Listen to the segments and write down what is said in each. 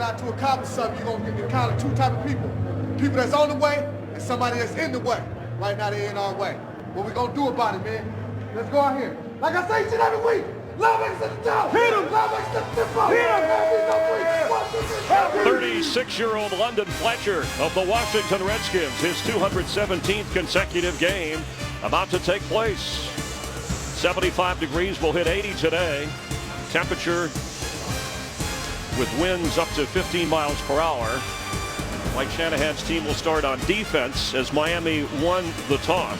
out to accomplish something, you're going to encounter two type of people. People that's on the way and somebody that's in the way. Right now, they're in our way. What we going to do about it, man? Let's go out here. Like I say shit every week. Love makes the top. Hit him. Love makes the tempo. Hit him. 36-year-old London Fletcher of the Washington Redskins. His 217th consecutive game about to take place. 75 degrees, will hit 80 today. Temperature with winds up to 15 miles per hour. Mike Shanahan's team will start on defense as Miami won the toss.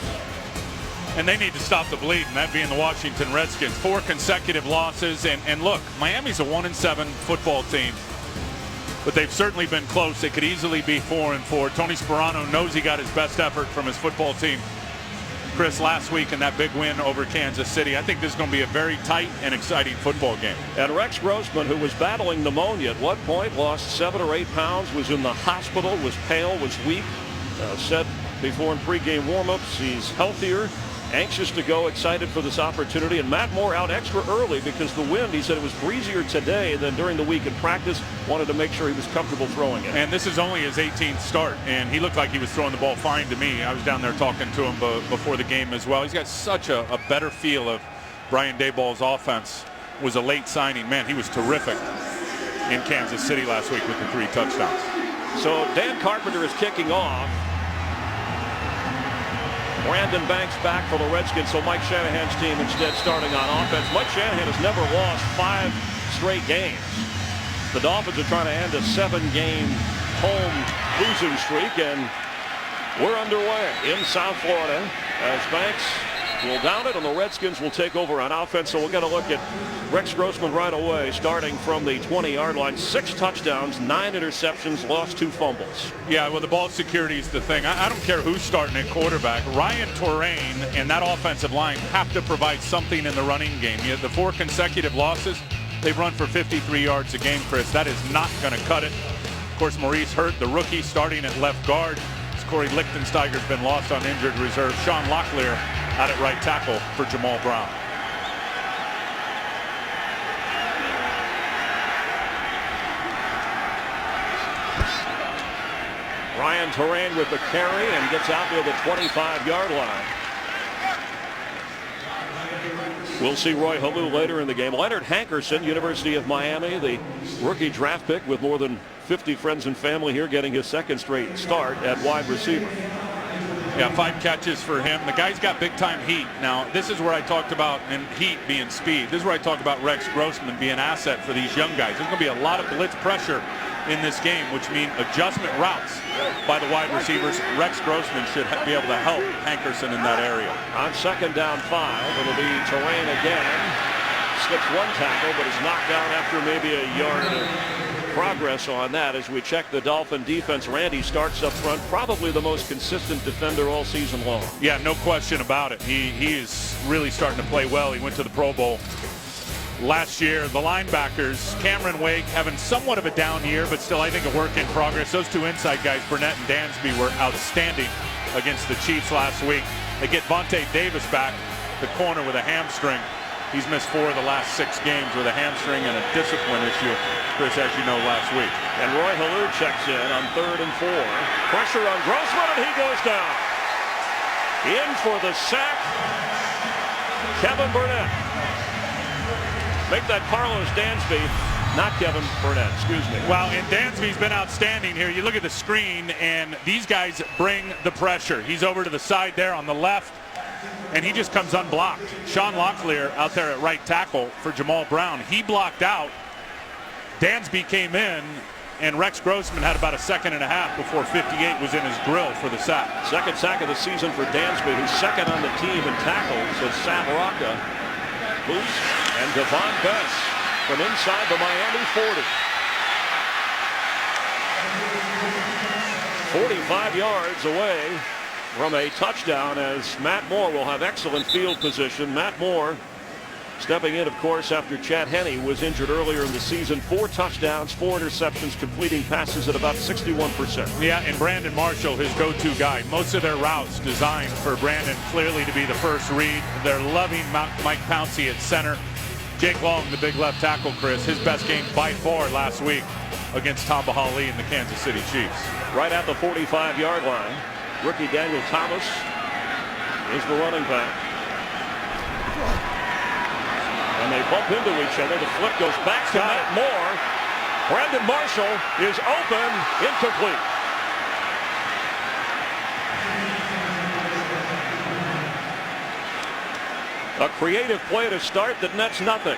And they need to stop the bleeding, that being the Washington Redskins. 4 consecutive losses. And look, Miami's a 1-7 football team. But they've certainly been close. They could easily be 4-4. Tony Sperano knows he got his best effort from his football team, Chris, last week in that big win over Kansas City. I think this is going to be a very tight and exciting football game. And Rex Grossman, who was battling pneumonia at one point, lost 7 or 8 pounds, was in the hospital, was pale, was weak. Said before in pregame warmups he's healthier, anxious to go, excited for this opportunity. And Matt Moore out extra early because the wind, he said it was breezier today than during the week in practice. Wanted to make sure he was comfortable throwing it. And this is only his 18th start, and he looked like he was throwing the ball fine to me. I was down there talking to him before the game as well. He's got such a better feel of Brian Daboll's offense. Was a late signing. Man, he was terrific in Kansas City last week with the 3 touchdowns. So Dan Carpenter is kicking off. Brandon Banks back for the Redskins, so Mike Shanahan's team instead starting on offense. Mike Shanahan has never lost 5 straight games. The Dolphins are trying to end a 7-game home losing streak, and we're underway in South Florida as Banks will down it and the Redskins will take over on offense. So we'll get a look at Rex Grossman right away, starting from the 20-yard line. 6 touchdowns, 9 interceptions, lost 2 fumbles. Yeah, well, the ball security is the thing. I don't care who's starting at quarterback. Ryan Torain and that offensive line have to provide something in the running game. You have the 4 consecutive losses. They've run for 53 yards a game, Chris. That is not going to cut it. Of course, Maurice Hurt, the rookie, starting at left guard. Corey Lichtensteiger's been lost on injured reserve. Sean Locklear out at right tackle for Jamal Brown. Ryan Torain with the carry and gets out near the 25-yard line. We'll see Roy Halou later in the game. Leonard Hankerson, University of Miami, the rookie draft pick with more than 50 friends and family here, getting his 2nd straight start at wide receiver. Yeah, 5 catches for him. The guy's got big-time heat. Now, this is where I talked about, and heat being speed. This is where I talked about Rex Grossman being an asset for these young guys. There's going to be a lot of blitz pressure in this game, which means adjustment routes by the wide receivers. Rex Grossman should be able to help Hankerson in that area. On 2nd down 5, it'll be Torain again. Slips 1 tackle, but is knocked down after maybe a yard of progress on that. As we check the Dolphin defense, Randy Starks up front, probably the most consistent defender all season long. Yeah, no question about it. He is really starting to play well. He went to the Pro Bowl last year. The linebackers, Cameron Wake having somewhat of a down year, but still I think a work in progress. Those 2 inside guys, Burnett and Dansby, were outstanding against the Chiefs last week. They get Vontae Davis back, the corner, with a hamstring. He's missed 4 of the last 6 games with a hamstring and a discipline issue, Chris, as you know, last week. And Roy Halou checks in on 3rd and 4. Pressure on Grossman, and he goes down. In for the sack, Kevin Burnett. Make that Carlos Dansby, not Kevin Burnett, excuse me. Well, and Dansby's been outstanding here. You look at the screen, and these guys bring the pressure. He's over to the side there on the left, and he just comes unblocked. Sean Locklear out there at right tackle for Jamal Brown. He blocked out. Dansby came in, and Rex Grossman had about a 2.5 seconds before 58 was in his grill for the sack. 2nd sack of the season for Dansby, who's 2nd on the team in tackles. So Sam Rocca, Boost, and Devon Bess from inside the Miami 40. 45 yards away from a touchdown, as Matt Moore will have excellent field position. Matt Moore stepping in, of course, after Chad Henne was injured earlier in the season. 4 touchdowns, 4 interceptions, completing passes at about 61%. Yeah, and Brandon Marshall, his go-to guy. Most of their routes designed for Brandon clearly to be the first read. They're loving Mike Pouncey at center. Jake Long, the big left tackle, Chris, his best game by far last week. against Tamba Hali and the Kansas City Chiefs. Right at the 45-yard line, rookie Daniel Thomas is the running back. And they bump into each other. The flip goes back to Matt Moore. Brandon Marshall is open, incomplete. A creative play to start that nets nothing.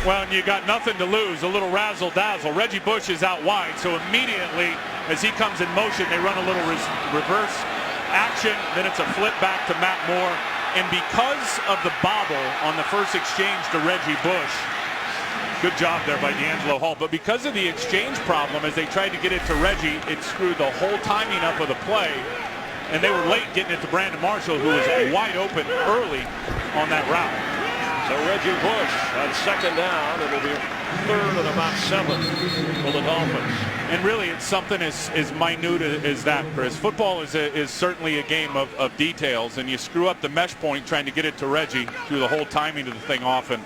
Well, and you got nothing to lose, a little razzle-dazzle. Reggie Bush is out wide, so immediately as he comes in motion, they run a little reverse action. Then it's a flip back to Matt Moore. And because of the bobble on the first exchange to Reggie Bush, good job there by D'Angelo Hall. But because of the exchange problem, as they tried to get it to Reggie, it screwed the whole timing up of the play. And they were late getting it to Brandon Marshall, who was wide open early on that route. So Reggie Bush on second down. It'll be third and about 7 for the Dolphins. And really, it's something as minute as that, Chris. Football is certainly a game of details, and you screw up the mesh point trying to get it to Reggie, threw the whole timing of the thing off, and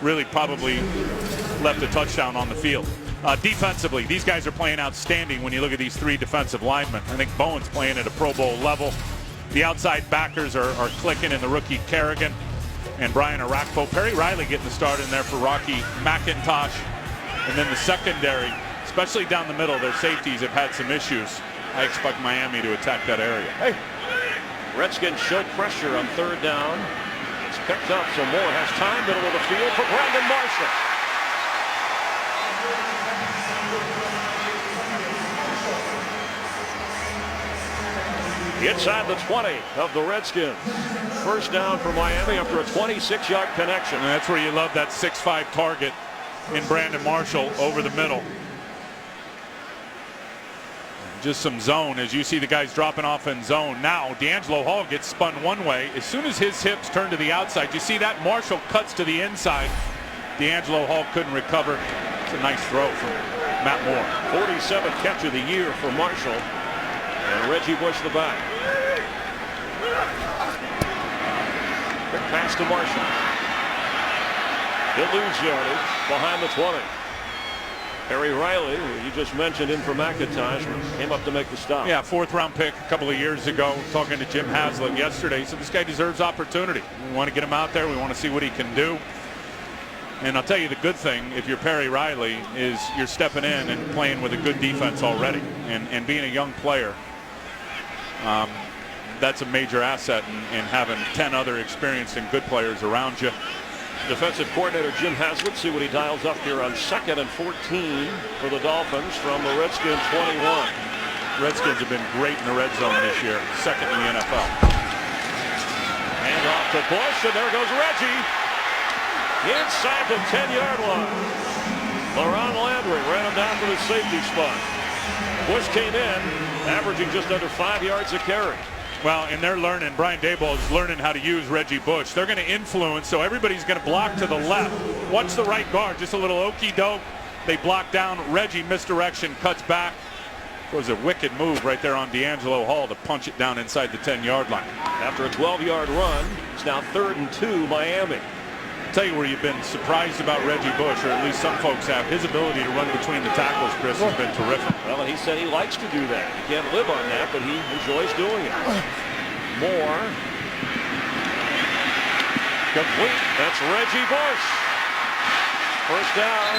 really probably left a touchdown on the field. Defensively, these guys are playing outstanding when you look at these 3 defensive linemen. I think Bowen's playing at a Pro Bowl level. The outside backers are clicking in the rookie Kerrigan and Brian Arakpo. Perry Riley getting the start in there for Rocky McIntosh. And then the secondary, especially down the middle, their safeties have had some issues. I expect Miami to attack that area. Hey, Redskins showed pressure on third down. It's picked up, so Moore has time, middle of the field for Brandon Marshall. Inside the 20 of the Redskins. First down for Miami after a 26-yard connection. And that's where you love that 6'5" target in Brandon Marshall over the middle. Just some zone as you see the guys dropping off in zone. Now D'Angelo Hall gets spun one way. As soon as his hips turn to the outside, you see that Marshall cuts to the inside. D'Angelo Hall couldn't recover. It's a nice throw from Matt Moore. 47th catch of the year for Marshall. And Reggie Bush the back. Quick pass to Marshall. He'll lose yardage behind the 20. Perry Riley, who you just mentioned in for McIntosh, came up to make the stop. Yeah, 4th-round pick a couple of years ago. Talking to Jim Haslett yesterday. So this guy deserves opportunity. We want to get him out there. We want to see what he can do. And I'll tell you the good thing, if you're Perry Riley, is you're stepping in and playing with a good defense already. And being a young player, that's a major asset in having 10 other experienced and good players around you. Defensive coordinator Jim Haslett, see what he dials up here on 2nd and 14 for the Dolphins from the Redskins 21. Redskins have been great in the red zone this year, 2nd in the NFL. Hand off to Bush, and there goes Reggie. Inside the 10-yard line. LaRon Landry ran him down to the safety spot. Bush came in, averaging just under 5 yards a carry. Well, and they're learning. Brian Daboll is learning how to use Reggie Bush. They're going to influence, so everybody's going to block to the left. Watch the right guard, just a little okey-doke. They block down. Reggie misdirection, cuts back. It was a wicked move right there on D'Angelo Hall to punch it down inside the 10-yard line. After a 12-yard run, it's now 3rd and 2, Miami. I'll tell you where you've been surprised about Reggie Bush, or at least some folks have. His ability to run between the tackles, Chris, has been terrific. Well, and he said he likes to do that. He can't live on that, but he enjoys doing it. Moore. Complete. That's Reggie Bush. First down.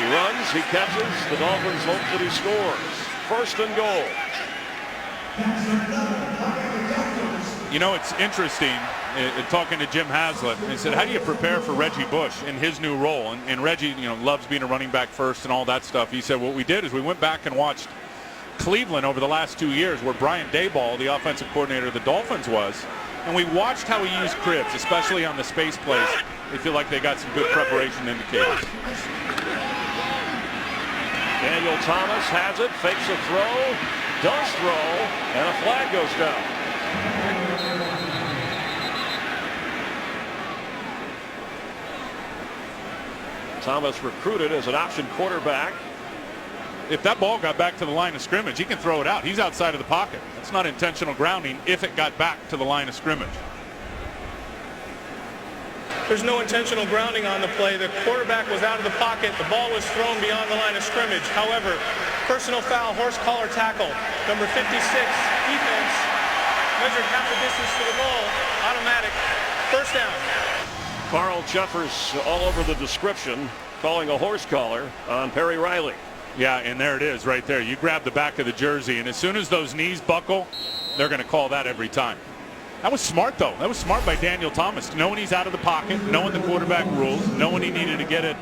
He runs, he catches. The Dolphins hope that he scores. 1st and goal. You know, it's interesting talking to Jim Haslett. He said, how do you prepare for Reggie Bush in his new role? And Reggie, loves being a running back first and all that stuff. He said, what we did is we went back and watched Cleveland over the last 2 years, where Brian Daboll, the offensive coordinator of the Dolphins, was. And we watched how he used cribs, especially on the space plays. They feel like they got some good preparation indicators. Daniel Thomas has it, fakes a throw, does throw, and a flag goes down. Thomas recruited as an option quarterback. If that ball got back to the line of scrimmage, he can throw it out. He's outside of the pocket. It's not intentional grounding if it got back to the line of scrimmage. There's no intentional grounding on the play. The quarterback was out of the pocket. The ball was thrown beyond the line of scrimmage. However, personal foul, horse collar tackle. Number 56, defense, measured half the distance to the ball. Automatic. First down. Carl Jeffers all over the description, calling a horse collar on Perry Riley. Yeah, and there it is right there. You grab the back of the jersey, and as soon as those knees buckle, they're going to call that every time. That was smart, though. That was smart by Daniel Thomas, knowing he's out of the pocket, knowing the quarterback rules, knowing he needed to get it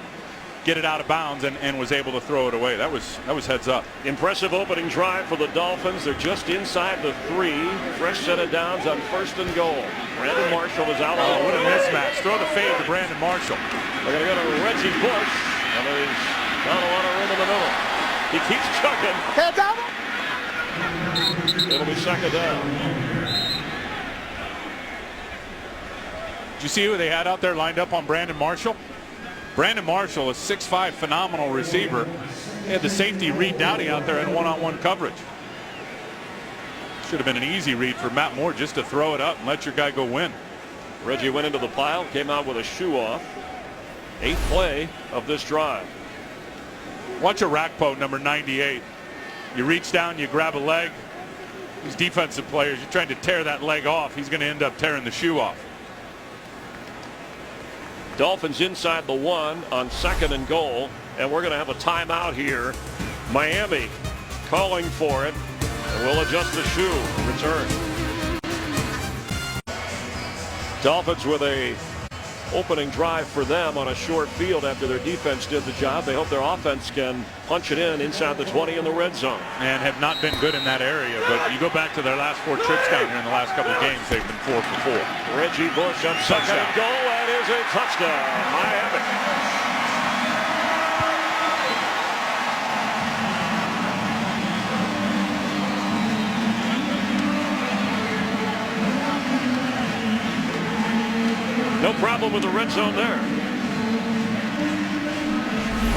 out of bounds, and was able to throw it away. That was heads up. Impressive opening drive for the Dolphins. They're just inside the 3. Fresh set of downs on 1st and goal. Brandon Marshall is out. Oh, what a mismatch. Throw the fade to Brandon Marshall. They're going to go to Reggie Bush, and there's not a lot of room in the middle. He keeps chugging. Head down. It'll be 2nd down. Did you see who they had out there lined up on Brandon Marshall? Brandon Marshall, a 6'5", phenomenal receiver. They had the safety Reed Dowdy out there in one-on-one coverage. Should have been an easy read for Matt Moore just to throw it up and let your guy go win. Reggie went into the pile, came out with a shoe off. 8th play of this drive. Watch a Rakpo, number 98. You reach down, you grab a leg. These defensive players, you're trying to tear that leg off. He's going to end up tearing the shoe off. Dolphins inside the 1 on 2nd and goal, and we're going to have a timeout here. Miami calling for it, and we'll adjust the shoe. Return. Dolphins with a opening drive for them on a short field after their defense did the job. They hope their offense can punch it in inside the 20 in the red zone. And have not been good in that area, but you go back to their last 4 trips down here in the last couple of games, they've been 4 for 4. Reggie Bush on 2nd and goal. That is a touchdown. Miami. No problem with the red zone there.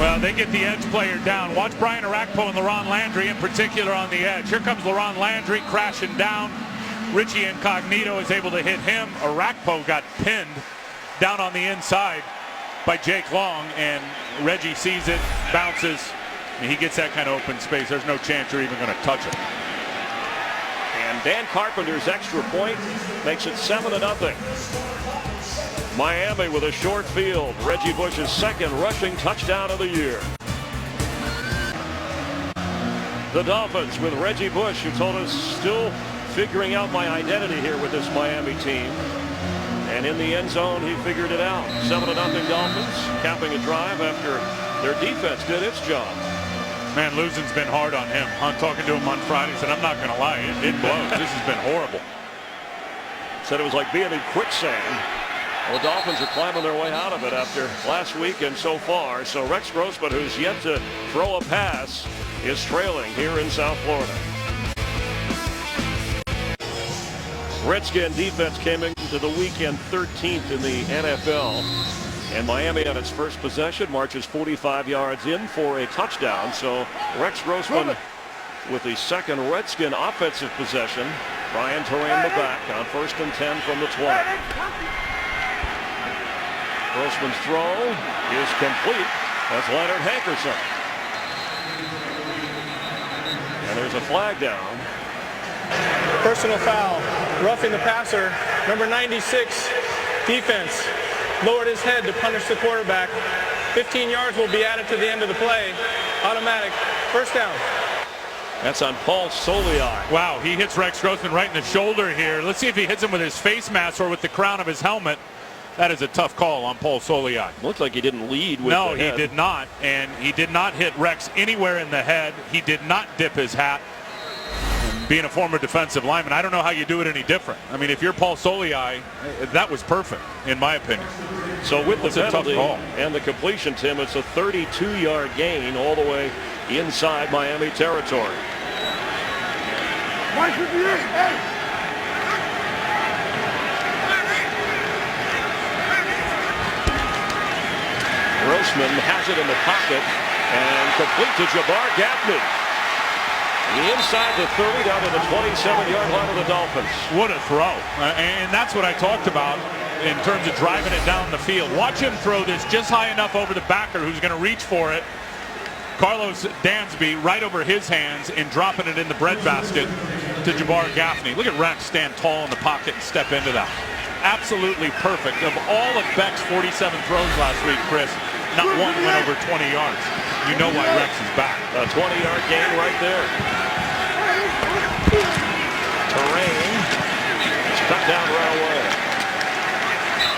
Well, they get the edge player down. Watch Brian Arakpo and LaRon Landry in particular on the edge. Here comes LaRon Landry crashing down. Richie Incognito is able to hit him. Arakpo got pinned down on the inside by Jake Long, and Reggie sees it, bounces, and he gets that kind of open space. There's no chance you're even going to touch it. And Dan Carpenter's extra point makes it 7-0. Miami with a short field. Reggie Bush's 2nd rushing touchdown of the year. The Dolphins with Reggie Bush, who told us still figuring out my identity here with this Miami team. And in the end zone, he figured it out. 7-0 Dolphins, capping a drive after their defense did its job. Man, losing's been hard on him. I'm talking to him on Friday, said, I'm not going to lie, it blows. This has been horrible. Said it was like being in quicksand. Well, the Dolphins are climbing their way out of it after last week and so far. So Rex Grossman, who's yet to throw a pass, is trailing here in South Florida. Redskin defense came into the weekend 13th in the NFL. And Miami on its first possession marches 45 yards in for a touchdown. So Rex Grossman with the 2nd Redskin offensive possession. Brian Terrain the back on 1st and 10 from the 20. Grossman's throw is complete. That's Leonard Hankerson. And there's a flag down. Personal foul. Roughing the passer. Number 96, defense. Lowered his head to punish the quarterback. 15 yards will be added to the end of the play. Automatic. First down. That's on Paul Soliai. Wow, he hits Rex Grossman right in the shoulder here. Let's see if he hits him with his face mask or with the crown of his helmet. That is a tough call on Paul Soliai. Looks like he didn't lead with No, the head. he did not. And he did not hit Rex anywhere in the head. He did not dip his hat. Being a former defensive lineman, I don't know how you do it any different. I mean, if you're Paul Soliai, that was perfect, in my opinion. So with the penalty call and the completion, Tim, it's a 32-yard gain all the way inside Miami territory. Grossman has it in the pocket and complete to Jabbar Gaffney. Inside the 30 down to the 27-yard line of the Dolphins. What a throw. And that's what I talked about. in terms of driving it down the field. Watch him throw this just high enough over the backer who's going to reach for it. Carlos Dansby right over his hands and dropping it in the breadbasket to Jabbar Gaffney. Look at Rex stand tall in the pocket and step into that. Absolutely perfect. Of all of Beck's 47 throws last week, Chris, not one went over 20 yards. You know why Rex is back. A 20-yard gain right there. Terrain. It's cut down right away.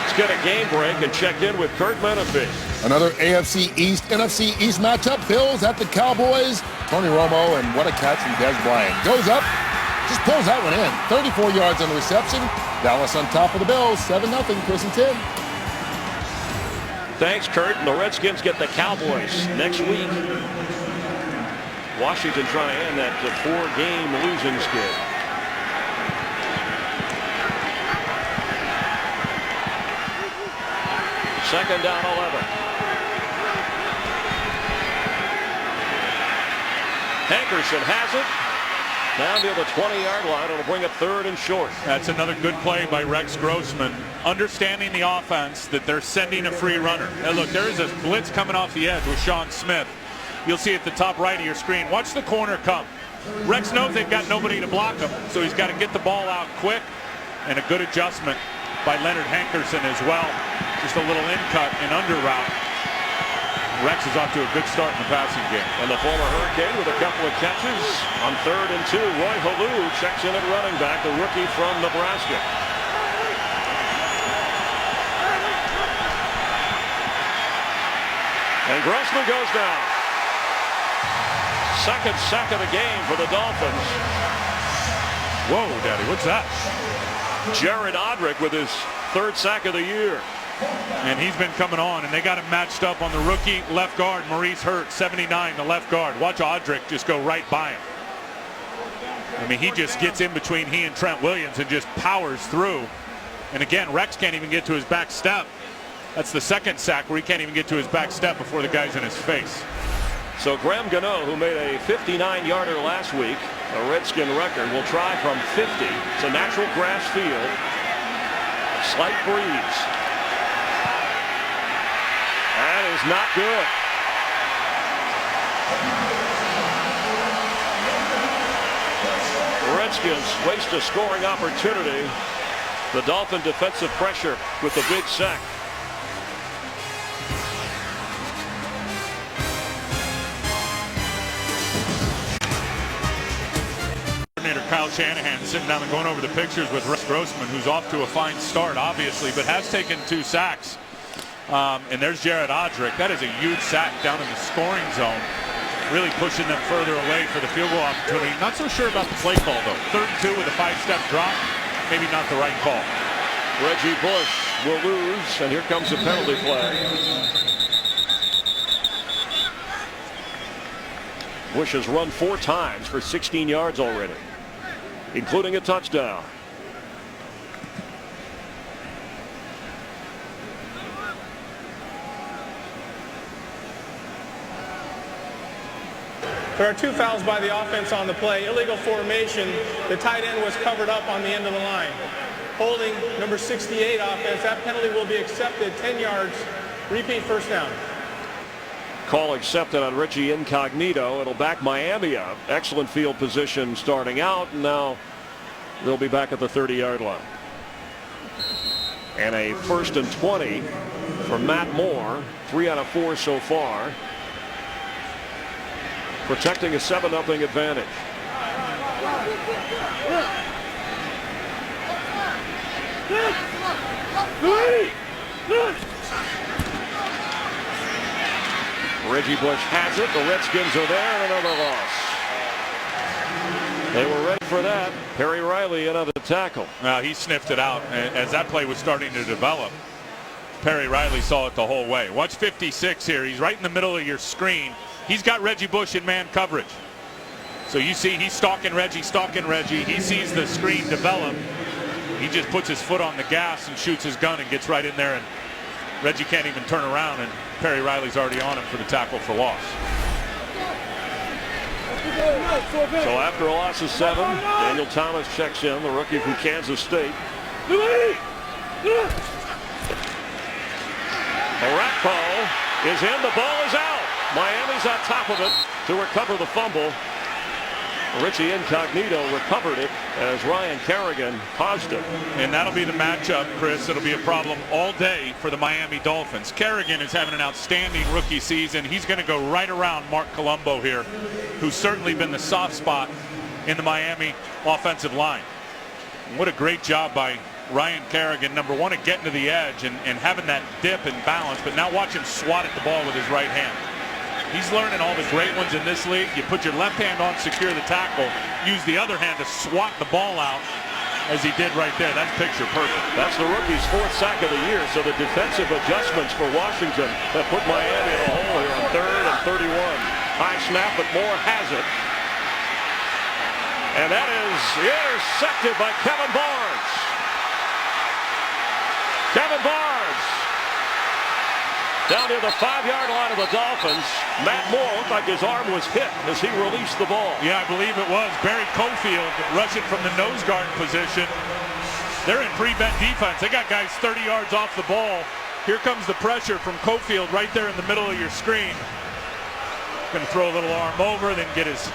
Let's get a game break and check in with Kurt Menefee. Another AFC East, NFC East matchup. Bills at the Cowboys. Tony Romo, and what a catch from Dez Bryant. Goes up, just pulls that one in. 34 yards on the reception. Dallas on top of the Bills. 7-0, Chris and Tim. Thanks, Kurt. And the Redskins get the Cowboys next week. Washington trying to end that 4-game losing skid. Second down, 11. Hankerson has it. Down to the 20-yard line. It'll bring it third and short. That's another good play by Rex Grossman. Understanding the offense that they're sending a free runner. Now look, there is a blitz coming off the edge with Sean Smith. You'll see at the top right of your screen. Watch the corner come. Rex knows they've got nobody to block him, so he's got to get the ball out quick. And a good adjustment by Leonard Hankerson as well. Just a little in cut and under route. Rex is off to a good start in the passing game. And the former Hurricane with a couple of catches on 3rd and 2. Roy Halou checks in at running back, the rookie from Nebraska. And Grossman goes down. Second sack of the game for the Dolphins. Whoa, Daddy, what's that? Jared Odrick with his 3rd sack of the year. And he's been coming on, and they got him matched up on the rookie left guard, Maurice Hurt, 79, the left guard. Watch Odrick just go right by him. I mean, he just gets in between he and Trent Williams and just powers through. And again, Rex can't even get to his back step. That's the second sack where he can't even get to his back step before the guy's in his face. So Graham Gano, who made a 59-yarder last week, a Redskin record, will try from 50. It's a natural grass field. Slight breeze. That is not good. The Redskins waste a scoring opportunity. The Dolphin defensive pressure with the big sack. Coordinator Kyle Shanahan sitting down and going over the pictures with Rex Grossman, who's off to a fine start, obviously, but has taken 2 sacks. And there's Jared Odrick. That is a huge sack down in the scoring zone, really pushing them further away for the field goal opportunity. Not so sure about the play call, though. 3rd and 2 with a 5-step drop, maybe not the right call. Reggie Bush will lose, and here comes the penalty flag. Bush has run 4 times for 16 yards already, including a touchdown. There are 2 fouls by the offense on the play. Illegal formation. The tight end was covered up on the end of the line. Holding number 68 offense. That penalty will be accepted. 10 yards. Repeat first down. Call accepted on Richie Incognito. It'll back Miami up. Excellent field position starting out. And now they'll be back at the 30-yard line. And a 1st and 20 for Matt Moore. 3 out of 4 so far. Protecting a 7-0 advantage. Reggie Bush has it. The Redskins are there, and another loss. They were ready for that. Perry Riley another tackle. He sniffed it out as that play was starting to develop. Perry Riley saw it the whole way. Watch 56 here. He's right in the middle of your screen. He's got Reggie Bush in man coverage. So you see he's stalking Reggie. He sees the screen develop. He just puts his foot on the gas and shoots his gun and gets right in there. And Reggie can't even turn around. And Perry Riley's already on him for the tackle for loss. So after a loss of 7, Daniel Thomas checks in, the rookie from Kansas State. Orakpo is in. The ball is out. Miami's on top of it to recover the fumble. Richie Incognito recovered it as Ryan Kerrigan caused it. And that'll be the matchup, Chris. It'll be a problem all day for the Miami Dolphins. Kerrigan is having an outstanding rookie season. He's going to go right around Mark Colombo here, who's certainly been the soft spot in the Miami offensive line. What a great job by Ryan Kerrigan, number one, at getting to the edge and having that dip and balance, but now watch him swat at the ball with his right hand. He's learning all the great ones in this league. You put your left hand on, secure the tackle, use the other hand to swat the ball out as he did right there. That's picture perfect. That's the rookie's 4th sack of the year, so the defensive adjustments for Washington have put Miami in a hole here on 3rd and 31. High snap, but Moore has it. And that is intercepted by Kevin Barnes. Kevin Barnes down near the 5-yard line of the Dolphins. Matt Moore looked like his arm was hit as he released the ball. Yeah, I believe it was. Barry Cofield rushing from the nose guard position. They're in prevent defense. They got guys 30 yards off the ball. Here comes the pressure from Cofield right there in the middle of your screen. Going to throw a little arm over, then get his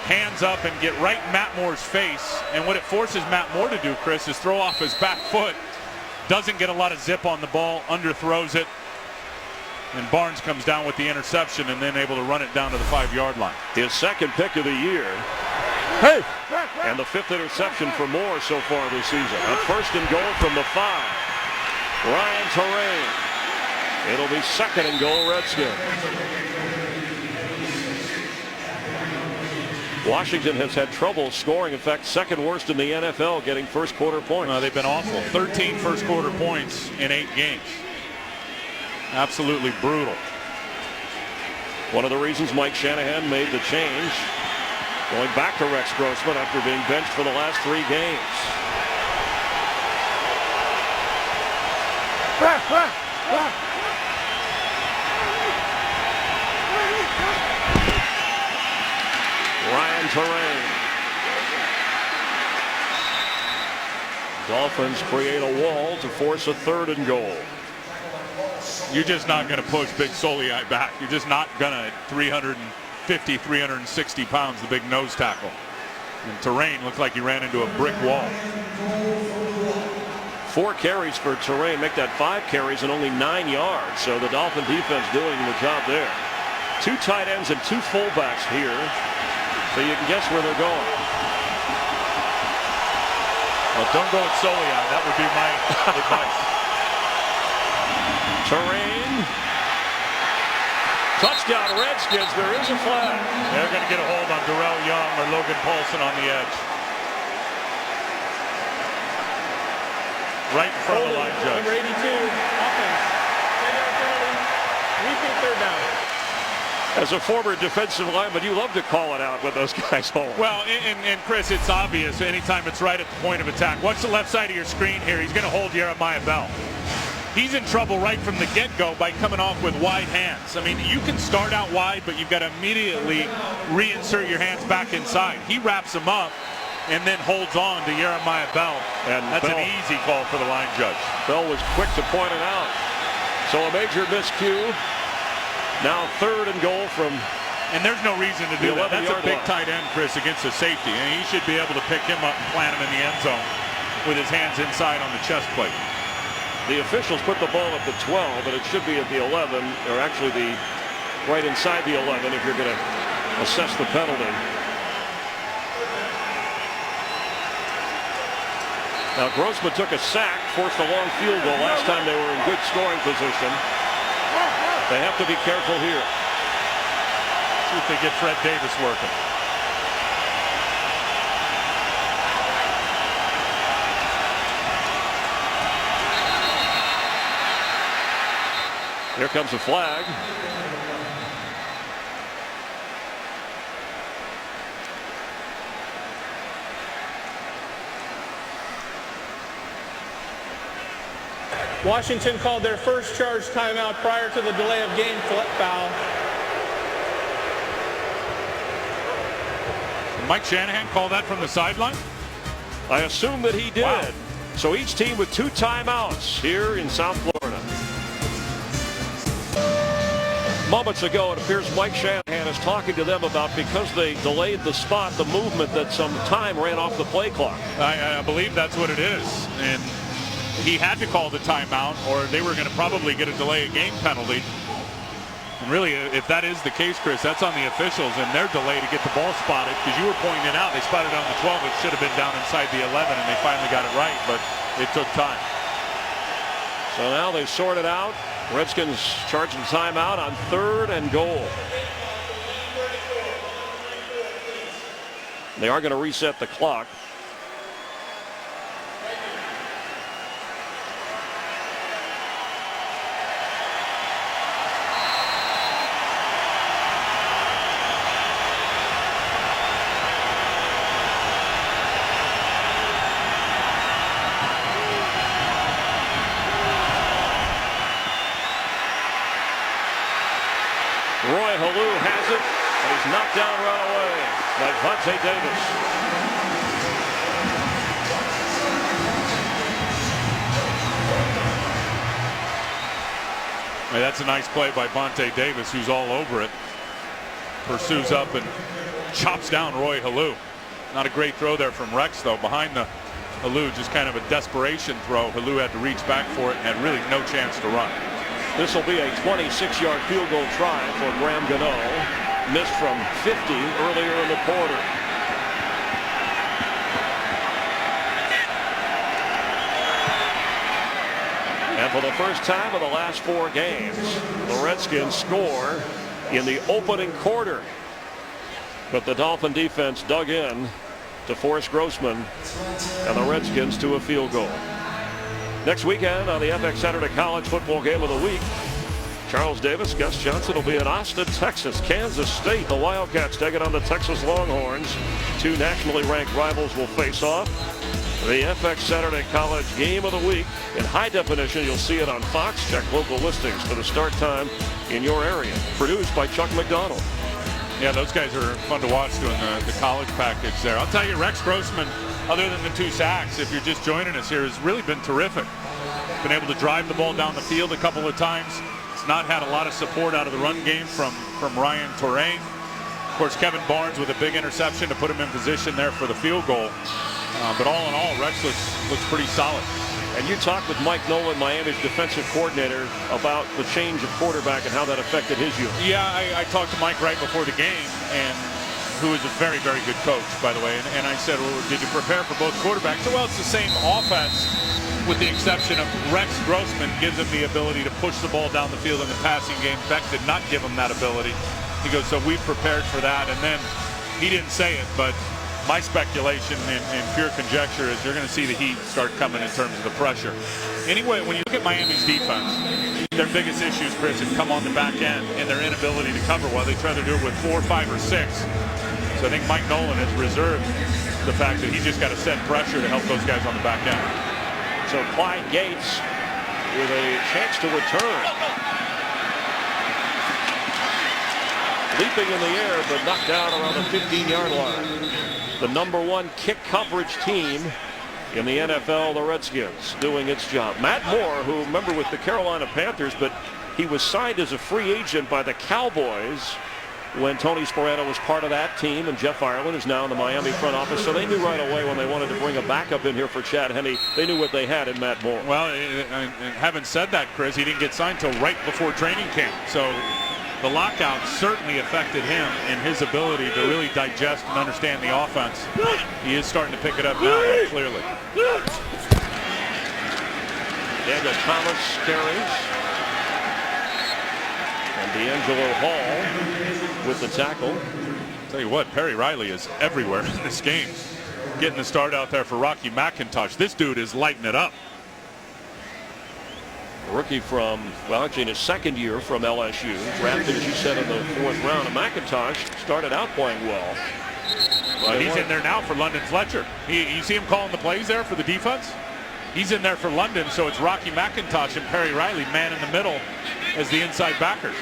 hands up and get right in Matt Moore's face. And what it forces Matt Moore to do, Chris, is throw off his back foot. Doesn't get a lot of zip on the ball, underthrows it. And Barnes comes down with the interception and then able to run it down to the 5-yard line. His 2nd pick of the year. Hey! And the 5th interception for Moore so far this season. A 1st and goal from the 5. Ryan Terrain. It'll be 2nd and goal, Redskins. Washington has had trouble scoring. In fact, 2nd worst in the NFL getting first quarter points. They've been awful. 13 first quarter points in 8 games. Absolutely brutal. One of the reasons Mike Shanahan made the change, going back to Rex Grossman after being benched for the last 3 games. Ryan Terrain. Dolphins create a wall to force a 3rd and goal. You're just not going to push Big Soliai back. You're just not going to. 350, 360 pounds, the big nose tackle. And Terrain looked like he ran into a brick wall. 4 carries for Terrain, make that 5 carries and only 9 yards. So the Dolphin defense doing the job there. 2 tight ends and 2 fullbacks here. So you can guess where they're going. Well, don't go with Soliai. That would be my advice. Terrain. Touchdown Redskins. There is a flag. They're going to get a hold on Darrell Young or Logan Paulson on the edge. Right in front of the line judge. Number 82, offense. 10-yard penalty. Repeat 3rd down. As a former defensive lineman, you love to call it out when those guys hold. Well, and Chris, it's obvious anytime it's right at the point of attack. Watch the left side of your screen here. He's going to hold Jeremiah Bell. He's in trouble right from the get-go by coming off with wide hands. I mean, you can start out wide, but you've got to immediately reinsert your hands back inside. He wraps him up and then holds on to Jeremiah Bell. And that's Bell, an easy call for the line judge. Bell was quick to point it out. So a major miscue. Now 3rd and goal from. And there's no reason to do that. That's a big line. tight end, Chris, against a safety. And he should be able to pick him up and plant him in the end zone with his hands inside on the chest plate. The officials put the ball at the 12, but it should be at the 11, or actually the right inside the 11 if you're going to assess the penalty. Now Grossman took a sack, forced a long field goal last time they were in good scoring position. They have to be careful here. See if they get Fred Davis working. Here comes a flag. Washington called their first charge timeout prior to the delay of game foul. Mike Shanahan called that from the sideline? I assume that he did. Wow. So each team with 2 timeouts here in South Florida. Moments ago, it appears Mike Shanahan is talking to them about, because they delayed the spot, the movement, that some time ran off the play clock. I believe that's what it is. And he had to call the timeout, or they were going to probably get a delay of game penalty. And really, if that is the case, Chris, that's on the officials and their delay to get the ball spotted, because you were pointing it out. They spotted it on the 12. It should have been down inside the 11, and they finally got it right, but it took time. So now they sort it out. Redskins charging timeout on 3rd and goal. They are going to reset the clock. Roy Halou has it, and he's knocked down right away by Vontae Davis. That's a nice play by Vontae Davis, who's all over it. Pursues up and chops down Roy Halou. Not a great throw there from Rex, though. Behind the Halou, just kind of a desperation throw. Halou had to reach back for it and had really no chance to run. This will be a 26-yard field goal try for Graham Gano. Missed from 50 earlier in the quarter. And for the first time in the last 4 games, the Redskins score in the opening quarter. But the Dolphin defense dug in to force Grossman and the Redskins to a field goal. Next weekend on the FX Saturday College Football Game of the Week, Charles Davis, Gus Johnson will be in Austin, Texas. Kansas State, the Wildcats taking on the Texas Longhorns. 2 nationally ranked rivals will face off. The FX Saturday College Game of the Week in high definition. You'll see it on Fox. Check local listings for the start time in your area. Produced by Chuck McDonald. Yeah, those guys are fun to watch doing the college package there. I'll tell you, Rex Grossman, other than the 2 sacks, if you're just joining us here, has really been terrific. Been able to drive the ball down the field a couple of times. It's not had a lot of support out of the run game from Ryan Touraine. Of course, Kevin Barnes with a big interception to put him in position there for the field goal. But all in all, Rex looks pretty solid. And you talked with Mike Nolan, Miami's defensive coordinator, about the change of quarterback and how that affected his unit. Yeah, I talked to Mike right before the game, and who is a very, very good coach, by the way. And I said, well, did you prepare for both quarterbacks? So, well, it's the same offense, with the exception of Rex Grossman gives him the ability to push the ball down the field in the passing game. Beck did not give him that ability. He goes, so we prepared for that. And then he didn't say it, but my speculation and pure conjecture is you're going to see the heat start coming in terms of the pressure. Anyway, when you look at Miami's defense, their biggest issues, Chris, have come on the back end and their inability to cover while they try to do it with 4, 5, or 6. So I think Mike Nolan has reserved the fact that he's just got to set pressure to help those guys on the back end. So Clyde Gates with a chance to return. Leaping in the air, but knocked down around the 15-yard line. The #1 kick coverage team in the NFL, the Redskins, doing its job. Matt Moore, who, remember, with the Carolina Panthers, but he was signed as a free agent by the Cowboys when Tony Sparano was part of that team, and Jeff Ireland is now in the Miami front office. So they knew right away when they wanted to bring a backup in here for Chad Henne, they knew what they had in Matt Moore. Well, having said that, Chris, he didn't get signed till right before training camp. So the lockout certainly affected him in his ability to really digest and understand the offense. He is starting to pick it up now, clearly. Daniel Thomas carries. And D'Angelo Hall with the tackle. Tell you what, Perry Riley is everywhere in this game. Getting the start out there for Rocky McIntosh. This dude is lighting it up. Rookie from, well, actually in his 2nd year from LSU. Drafted, as you said, in the 4th round. And McIntosh started out playing well. Well, he's in there now for London Fletcher. You see him calling the plays there for the defense? He's in there for London, so it's Rocky McIntosh and Perry Riley, man in the middle, as the inside backers.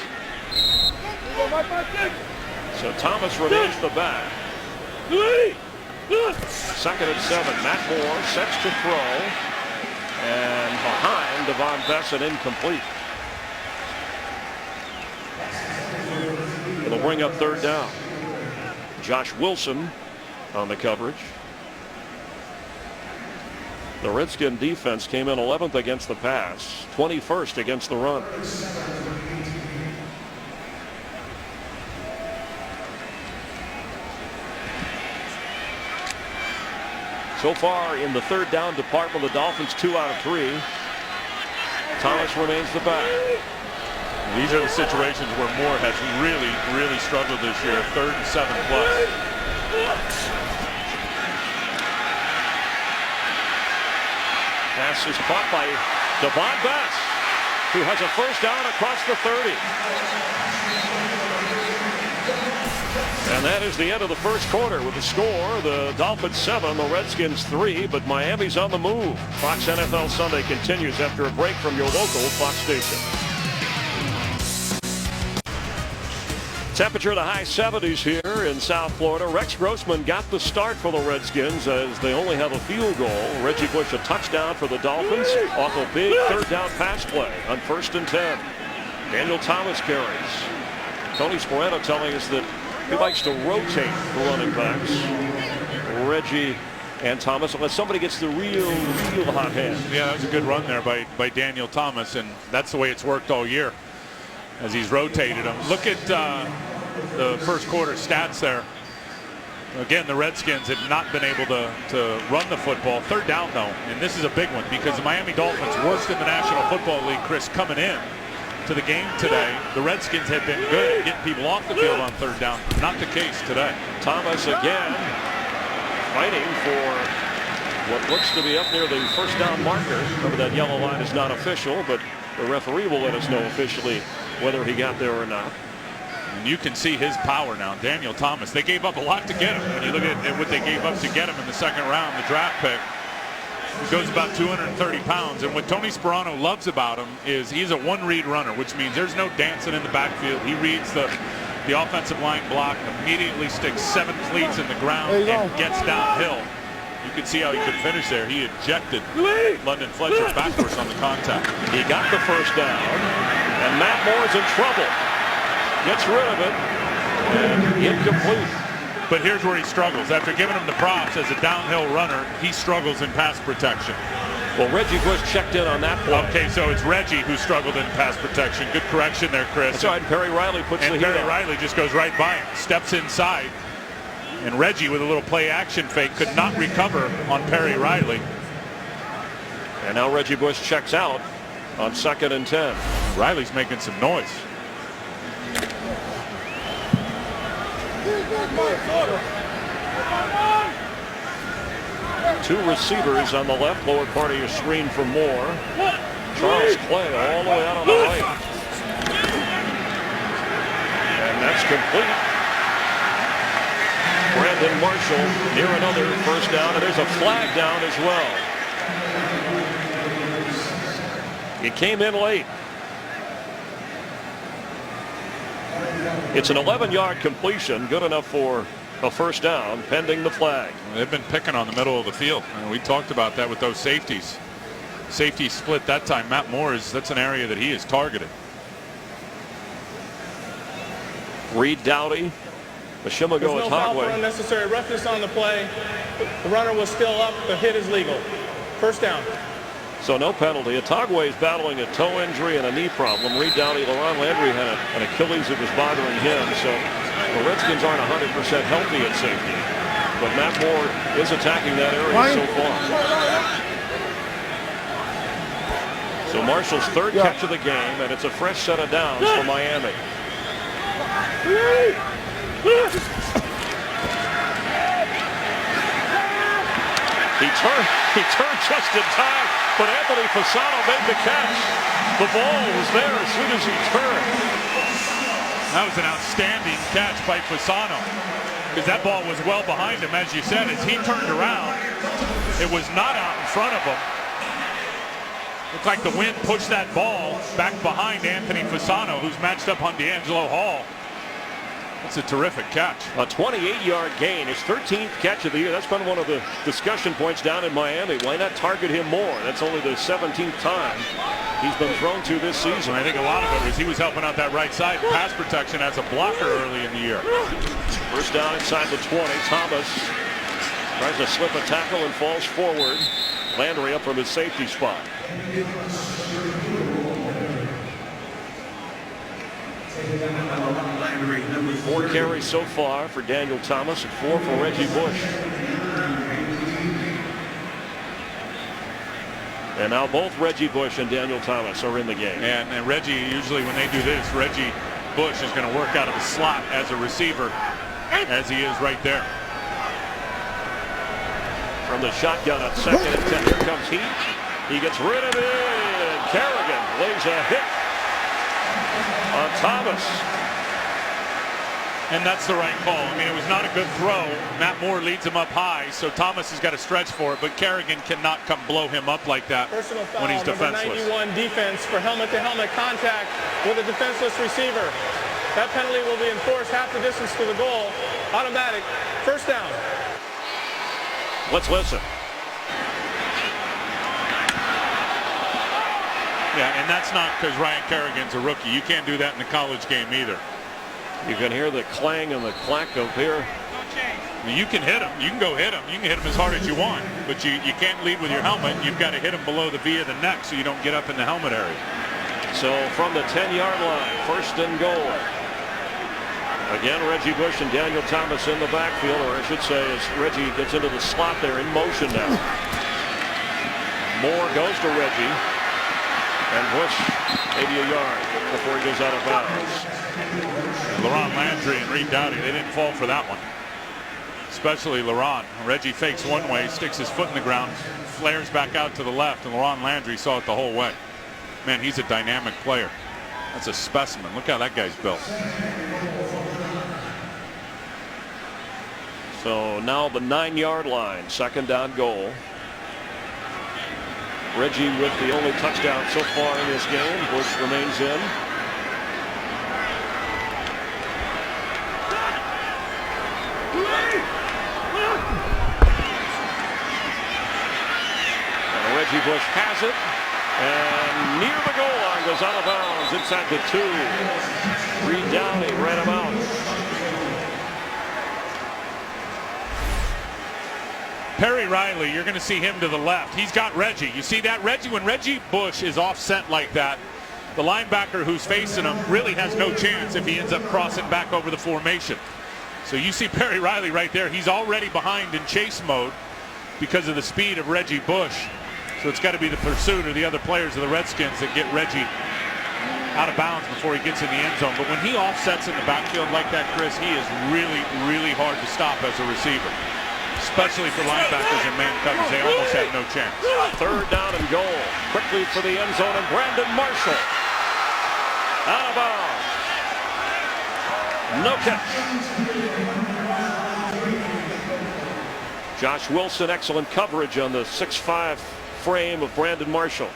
So Thomas remains the back. 2nd and 7. Matt Moore sets to throw. And behind, Devon Bess, incomplete. It'll bring up third down. Josh Wilson on the coverage. The Redskin defense came in 11th against the pass, 21st against the run. So far in the third down department, the Dolphins 2 out of 3. Thomas remains the back. These are the situations where Moore has really struggled this year. 3rd and 7 plus. Pass is caught by Devon Bass, who has a first down across the 30. And that is the end of the first quarter with the score. The Dolphins 7, the Redskins 3, but Miami's on the move. Fox NFL Sunday continues after a break from your local Fox station. Temperature in the high 70s here in South Florida. Rex Grossman got the start for the Redskins as they only have a field goal. Reggie Bush a touchdown for the Dolphins off a big third down pass play on 1st and 10. Daniel Thomas carries. Tony Sperano telling us that he likes to rotate the running backs, Reggie and Thomas, unless somebody gets the real hot hand. Yeah, that was a good run there by Daniel Thomas, and that's the way it's worked all year as he's rotated them. Look at the first quarter stats there. Again, the Redskins have not been able to run the football. Third down, though, and this is a big one because the Miami Dolphins, worst in the National Football League, Chris, coming in to the game today. The Redskins have been good at getting people off the field on third down. Not the case today. Thomas again fighting for what looks to be up near the first down marker. Remember, that yellow line is not official, but the referee will let us know officially whether he got there or not. And you can see his power now. Daniel Thomas, they gave up a lot to get him. When you look at what they gave up to get him in the second round, the draft pick, he goes about 230 pounds. And what Tony Sperano loves about him is he's a one-read runner, which means there's no dancing in the backfield. He reads the offensive line block, immediately sticks 7 cleats in the ground and gets downhill. You can see how he could finish there. He ejected London Fletcher backwards on the contact. He got the first down, and Matt Moore's in trouble. Gets rid of it, and incomplete. But here's where he struggles. After giving him the props as a downhill runner, he struggles in pass protection. Well, Reggie Bush checked in on that play. Okay, so it's Reggie who struggled in pass protection. Good correction there, Chris. That's right. Perry Riley puts the heat on. Perry Riley just goes right by him, steps inside. And Reggie, with a little play action fake, could not recover on Perry Riley. And now Reggie Bush checks out on 2nd and 10. Riley's making some noise. Two receivers on the left, lower part of your screen for Moore. Charles Clay all the way out on the right. And that's complete. Brandon Marshall near another first down, and there's a flag down as well. He came in late. It's an 11-yard completion, good enough for a first down, pending the flag. They've been picking on the middle of the field. And we talked about that with those safeties. Safety split that time. Matt Moore, that's an area that he is targeted. Reed Dowdy. Mashimago There's no foul for unnecessary roughness on the play. The runner was still up. The hit is legal. First down. So no penalty. Atagwe is battling a toe injury and a knee problem. Reed Dowdy, Laron Landry had an Achilles that was bothering him. So the Redskins aren't 100% healthy at safety. But Matt Moore is attacking that area so far. So Marshall's third catch of the game, and it's a fresh set of downs for Miami. He turned just in time, but Anthony Fasano made the catch. The ball was there as soon as he turned. That was an outstanding catch by Fasano, because that ball was well behind him, as you said. As he turned around, it was not out in front of him. Looked like the wind pushed that ball back behind Anthony Fasano, who's matched up on D'Angelo Hall. That's a terrific catch. A 28-yard gain, his 13th catch of the year. That's been one of the discussion points down in Miami. Why not target him more? That's only the 17th time he's been thrown to this season. I think a lot of it was he was helping out that right side pass protection as a blocker early in the year. First down inside the 20. Thomas tries to slip a tackle and falls forward. Landry up from his safety spot. 4 carries so far for Daniel Thomas and 4 for Reggie Bush. And now both Reggie Bush and Daniel Thomas are in the game. And Reggie, usually when they do this, Reggie Bush is going to work out of the slot as a receiver, as he is right there. From the shotgun at 2nd and 10. Here comes Heat. He gets rid of it. And Kerrigan lays a hit on Thomas. And that's the right call. I mean, it was not a good throw. Matt Moore leads him up high, so Thomas has got to stretch for it, but Kerrigan cannot come blow him up like that when he's defenseless. Number 91 defense for helmet-to-helmet contact with a defenseless receiver. That penalty will be enforced half the distance to the goal. Automatic. First down. Let's listen. Yeah, and that's not because Ryan Kerrigan's a rookie. You can't do that in the college game either. You can hear the clang and the clack up here. I mean, you can hit him. You can go hit him. You can hit him as hard as you want. But you can't lead with your helmet. You've got to hit him below the V of the neck so you don't get up in the helmet area. So from the 10-yard line, first and goal. Again, Reggie Bush and Daniel Thomas in the backfield, or I should say as Reggie gets into the slot there in motion now. Moore goes to Reggie. And Bush maybe a yard before he goes out of bounds. Laron Landry and Reed Dowdy, they didn't fall for that one. Especially Laron. Reggie fakes one way, sticks his foot in the ground, flares back out to the left, and Laron Landry saw it the whole way. Man, he's a dynamic player. That's a specimen. Look how that guy's built. So now the 9-yard line, second down goal. Reggie with the only touchdown so far in this game. Bush remains in. And Reggie Bush has it. And near the goal line, goes out of bounds inside the 2. Reed Downey ran him out. Perry Riley, you're going to see him to the left. He's got Reggie. You see that? Reggie, when Reggie Bush is offset like that, the linebacker who's facing him really has no chance if he ends up crossing back over the formation. So you see Perry Riley right there. He's already behind in chase mode because of the speed of Reggie Bush. So it's got to be the pursuit or the other players of the Redskins that get Reggie out of bounds before he gets in the end zone. But when he offsets in the backfield like that, Chris, he is really, really hard to stop as a receiver. Especially for linebackers and man coverage. They almost have no chance. Third down and goal. Quickly for the end zone, and Brandon Marshall out of bounds. No catch. Josh Wilson, excellent coverage on the 6'5" frame of Brandon Marshall.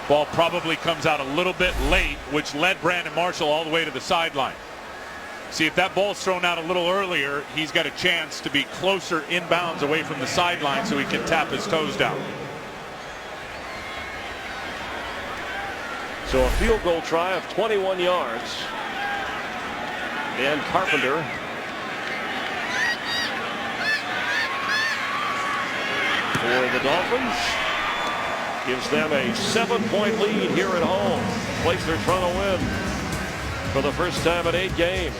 Ball probably comes out a little bit late, which led Brandon Marshall all the way to the sideline. See, if that ball's thrown out a little earlier, he's got a chance to be closer inbounds away from the sideline so he can tap his toes down. So a field goal try of 21 yards. Dan Carpenter for the Dolphins gives them a 7-point lead here at home. Place they're trying to win for the first time in 8 games.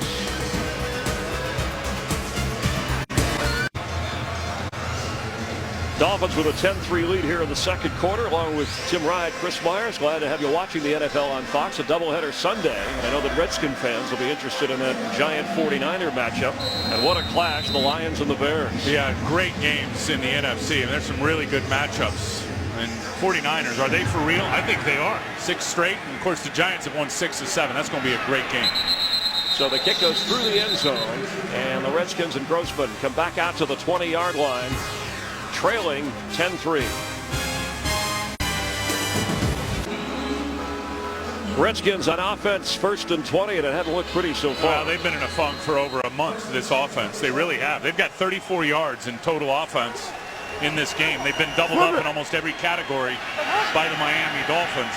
Dolphins with a 10-3 lead here in the second quarter, along with Tim Ryan, Chris Myers. Glad to have you watching the NFL on Fox, a doubleheader Sunday. I know that Redskin fans will be interested in that giant 49er matchup. And what a clash, the Lions and the Bears. Yeah, great games in the NFC, and there's some really good matchups. And 49ers, are they for real? I think they are. 6 straight, and of course the Giants have won 6 of 7. That's going to be a great game. So the kick goes through the end zone, and the Redskins and Grossman come back out to the 20-yard line, trailing 10-3. Redskins on offense, 1st and 20, and it hadn't looked pretty so far. Well, they've been in a funk for over a month, this offense. They really have. They've got 34 yards in total offense in this game. They've been doubled up in almost every category by the Miami Dolphins.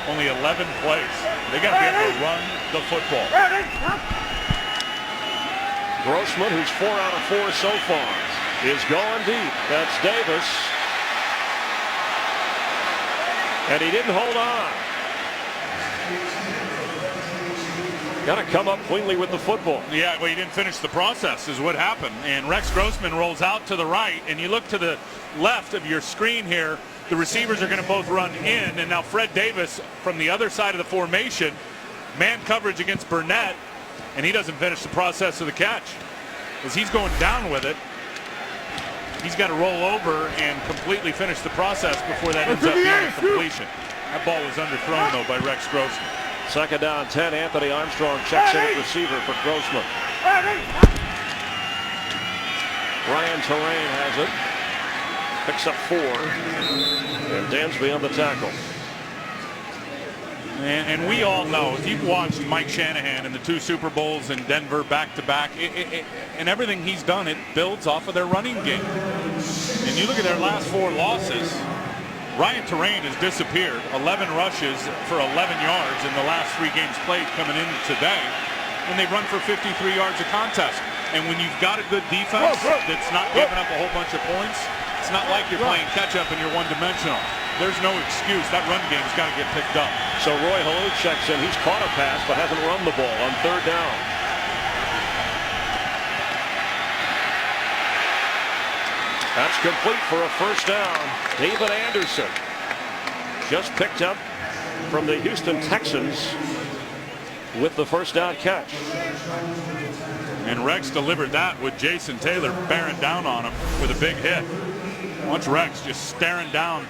Only 11 plays. They got to be able to run the football. Grossman, who's 4 out of 4 so far, is going deep. That's Davis. And he didn't hold on. Got to come up cleanly with the football. Yeah, well, he didn't finish the process is what happened. And Rex Grossman rolls out to the right, and you look to the left of your screen here, the receivers are going to both run in, and now Fred Davis from the other side of the formation, man coverage against Burnett, and he doesn't finish the process of the catch. As he's going down with it, he's got to roll over and completely finish the process before that ends up being a completion. That ball was underthrown, though, by Rex Grossman. 2nd down, 10. Anthony Armstrong checks in at receiver for Grossman. Ryan Terrain has it. Picks up 4. And Dansby on the tackle. And we all know, if you've watched Mike Shanahan in the 2 Super Bowls in Denver back-to-back, and everything he's done, it builds off of their running game. And you look at their last 4 losses, Ryan Terrain has disappeared. 11 rushes for 11 yards in the last 3 games played coming in today. And they run for 53 yards a contest. And when you've got a good defense that's not giving up a whole bunch of points, it's not like you're playing catch-up and you're one-dimensional. There's no excuse. That run game's got to get picked up. So Roy Halou checks in. He's caught a pass but hasn't run the ball on 3rd down. That's complete for a 1st down. David Anderson just picked up from the Houston Texans with the 1st down catch. And Rex delivered that with Jason Taylor bearing down on him with a big hit. Watch Rex just staring down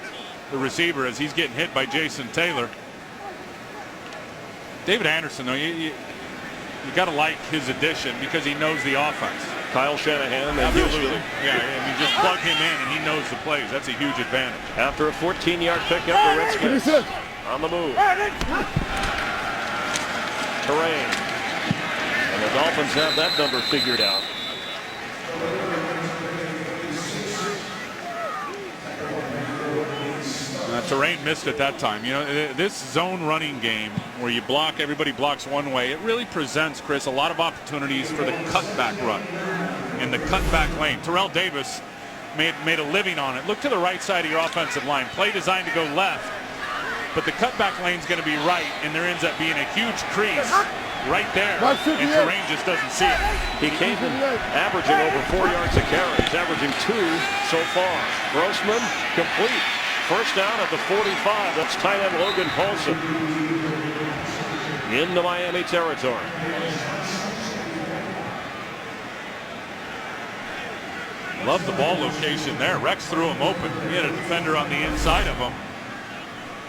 the receiver as he's getting hit by Jason Taylor. David Anderson, though, you got to like his addition because he knows the offense. Kyle Shanahan. Absolutely. Yeah, I mean, just plug him in and he knows the plays. That's a huge advantage. After a 14-yard pickup, the Redskins on the move. Terrain. And the Dolphins have that number figured out. Terrain missed it that time. You know, this zone running game where you block, everybody blocks one way, it really presents, Chris, a lot of opportunities for the cutback run in the cutback lane. Terrell Davis made a living on it. Look to the right side of your offensive line. Play designed to go left, but the cutback lane's going to be right, and there ends up being a huge crease right there, and Terrain just doesn't see it. He came in averaging over 4 yards a carry. He's averaging 2 so far. Grossman complete. 1st down at the 45. That's tight end Logan Paulson into Miami territory. Love the ball location there. Rex threw him open. He had a defender on the inside of him.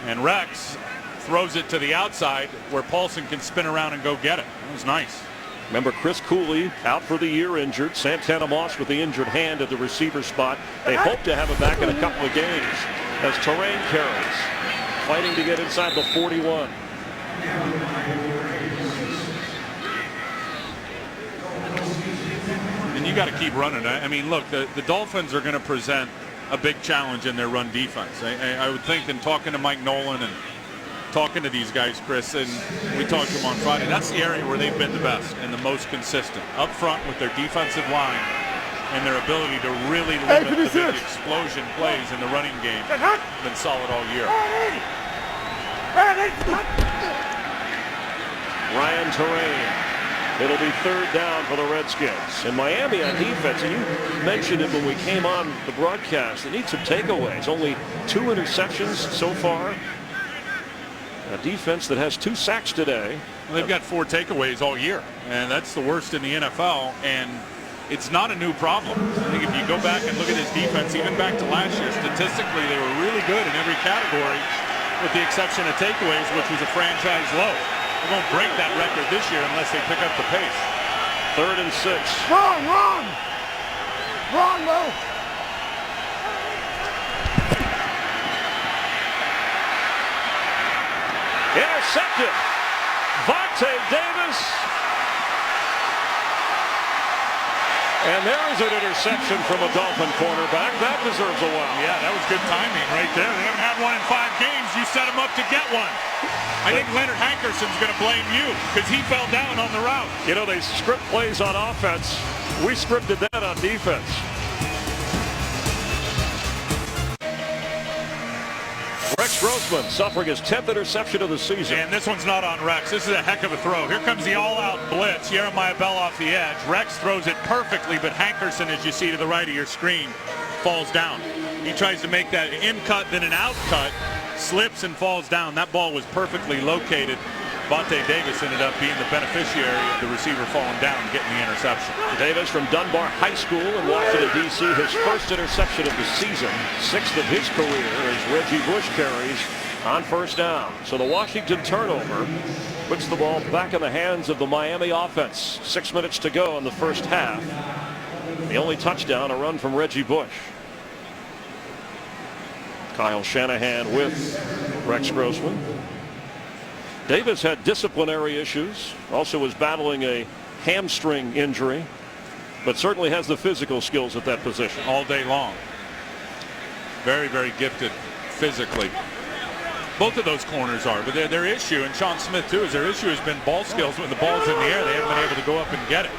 And Rex throws it to the outside where Paulson can spin around and go get it. That was nice. Remember, Chris Cooley out for the year injured. Santana Moss with the injured hand at the receiver spot. They hope to have him back in a couple of games as Terrain carries, fighting to get inside the 41. And you got to keep running. I mean, look, the Dolphins are going to present a big challenge in their run defense. I would think, in talking to Mike Nolan and talking to these guys, Chris, and we talked to them on Friday, that's the area where they've been the best and the most consistent. Up front with their defensive line and their ability to really limit the big explosion plays in the running game. Been solid all year. Ryan Terrain. It'll be 3rd down for the Redskins. And Miami on defense, and you mentioned it when we came on the broadcast, they need some takeaways. Only 2 interceptions so far. A defense that has 2 sacks today. Well, they've got 4 takeaways all year, and that's the worst in the NFL, and it's not a new problem. I think if you go back and look at his defense, even back to last year, statistically they were really good in every category with the exception of takeaways, which was a franchise low. They won't break that record this year unless they pick up the pace. 3rd and 6. Wrong, Mo. Intercepted. Vontae Davis. And there is an interception from a Dolphin cornerback. That deserves a wow. Yeah, that was good timing right there. They haven't had one in 5 games. You set him up to get one. I think Leonard Hankerson's going to blame you because he fell down on the route. You know, they script plays on offense. We scripted that on defense. Rex Grossman suffering his 10th interception of the season. And this one's not on Rex. This is a heck of a throw. Here comes the all-out blitz. Jeremiah Bell off the edge. Rex throws it perfectly, but Hankerson, as you see to the right of your screen, falls down. He tries to make that in-cut, then an out-cut, slips and falls down. That ball was perfectly located. Vontae Davis ended up being the beneficiary of the receiver falling down and getting the interception. Davis from Dunbar High School in Washington, D.C. His first interception of the season. 6th of his career as Reggie Bush carries on first down. So the Washington turnover puts the ball back in the hands of the Miami offense. 6 minutes to go in the first half. The only touchdown, a run from Reggie Bush. Kyle Shanahan with Rex Grossman. Davis had disciplinary issues, also was battling a hamstring injury, but certainly has the physical skills at that position. All day long. Very, very gifted physically. Both of those corners are, but their issue, and Sean Smith too, is their issue has been ball skills. When the ball's in the air, they haven't been able to go up and get it.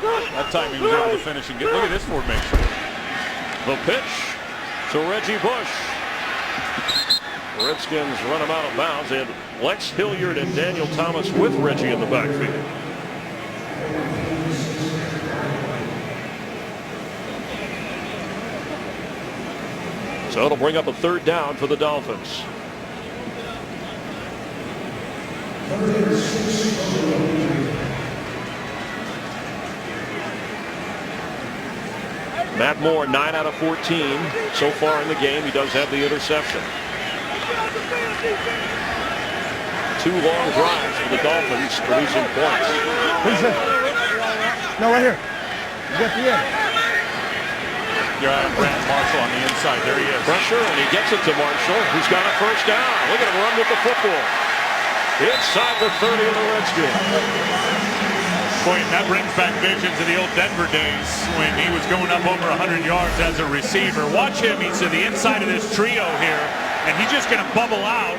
That time he was able to finish and get. Look at this formation. The pitch to Reggie Bush. Redskins run him out of bounds. They had Lex Hilliard and Daniel Thomas with Reggie in the backfield. So it'll bring up a 3rd down for the Dolphins. Matt Moore, 9 out of 14 so far in the game. He does have the interception. 2 long drives for the Dolphins, producing points. No, right here. You got the end. You're out of Brandon Marshall on the inside. There he is. Pressure, and he gets it to Marshall, who's got a first down. Look at him run with the football. Inside the 30 of the Redskins. Boy, and that brings back visions of the old Denver days when he was going up over 100 yards as a receiver. Watch him. He's to the inside of this trio here, and he's just going to bubble out,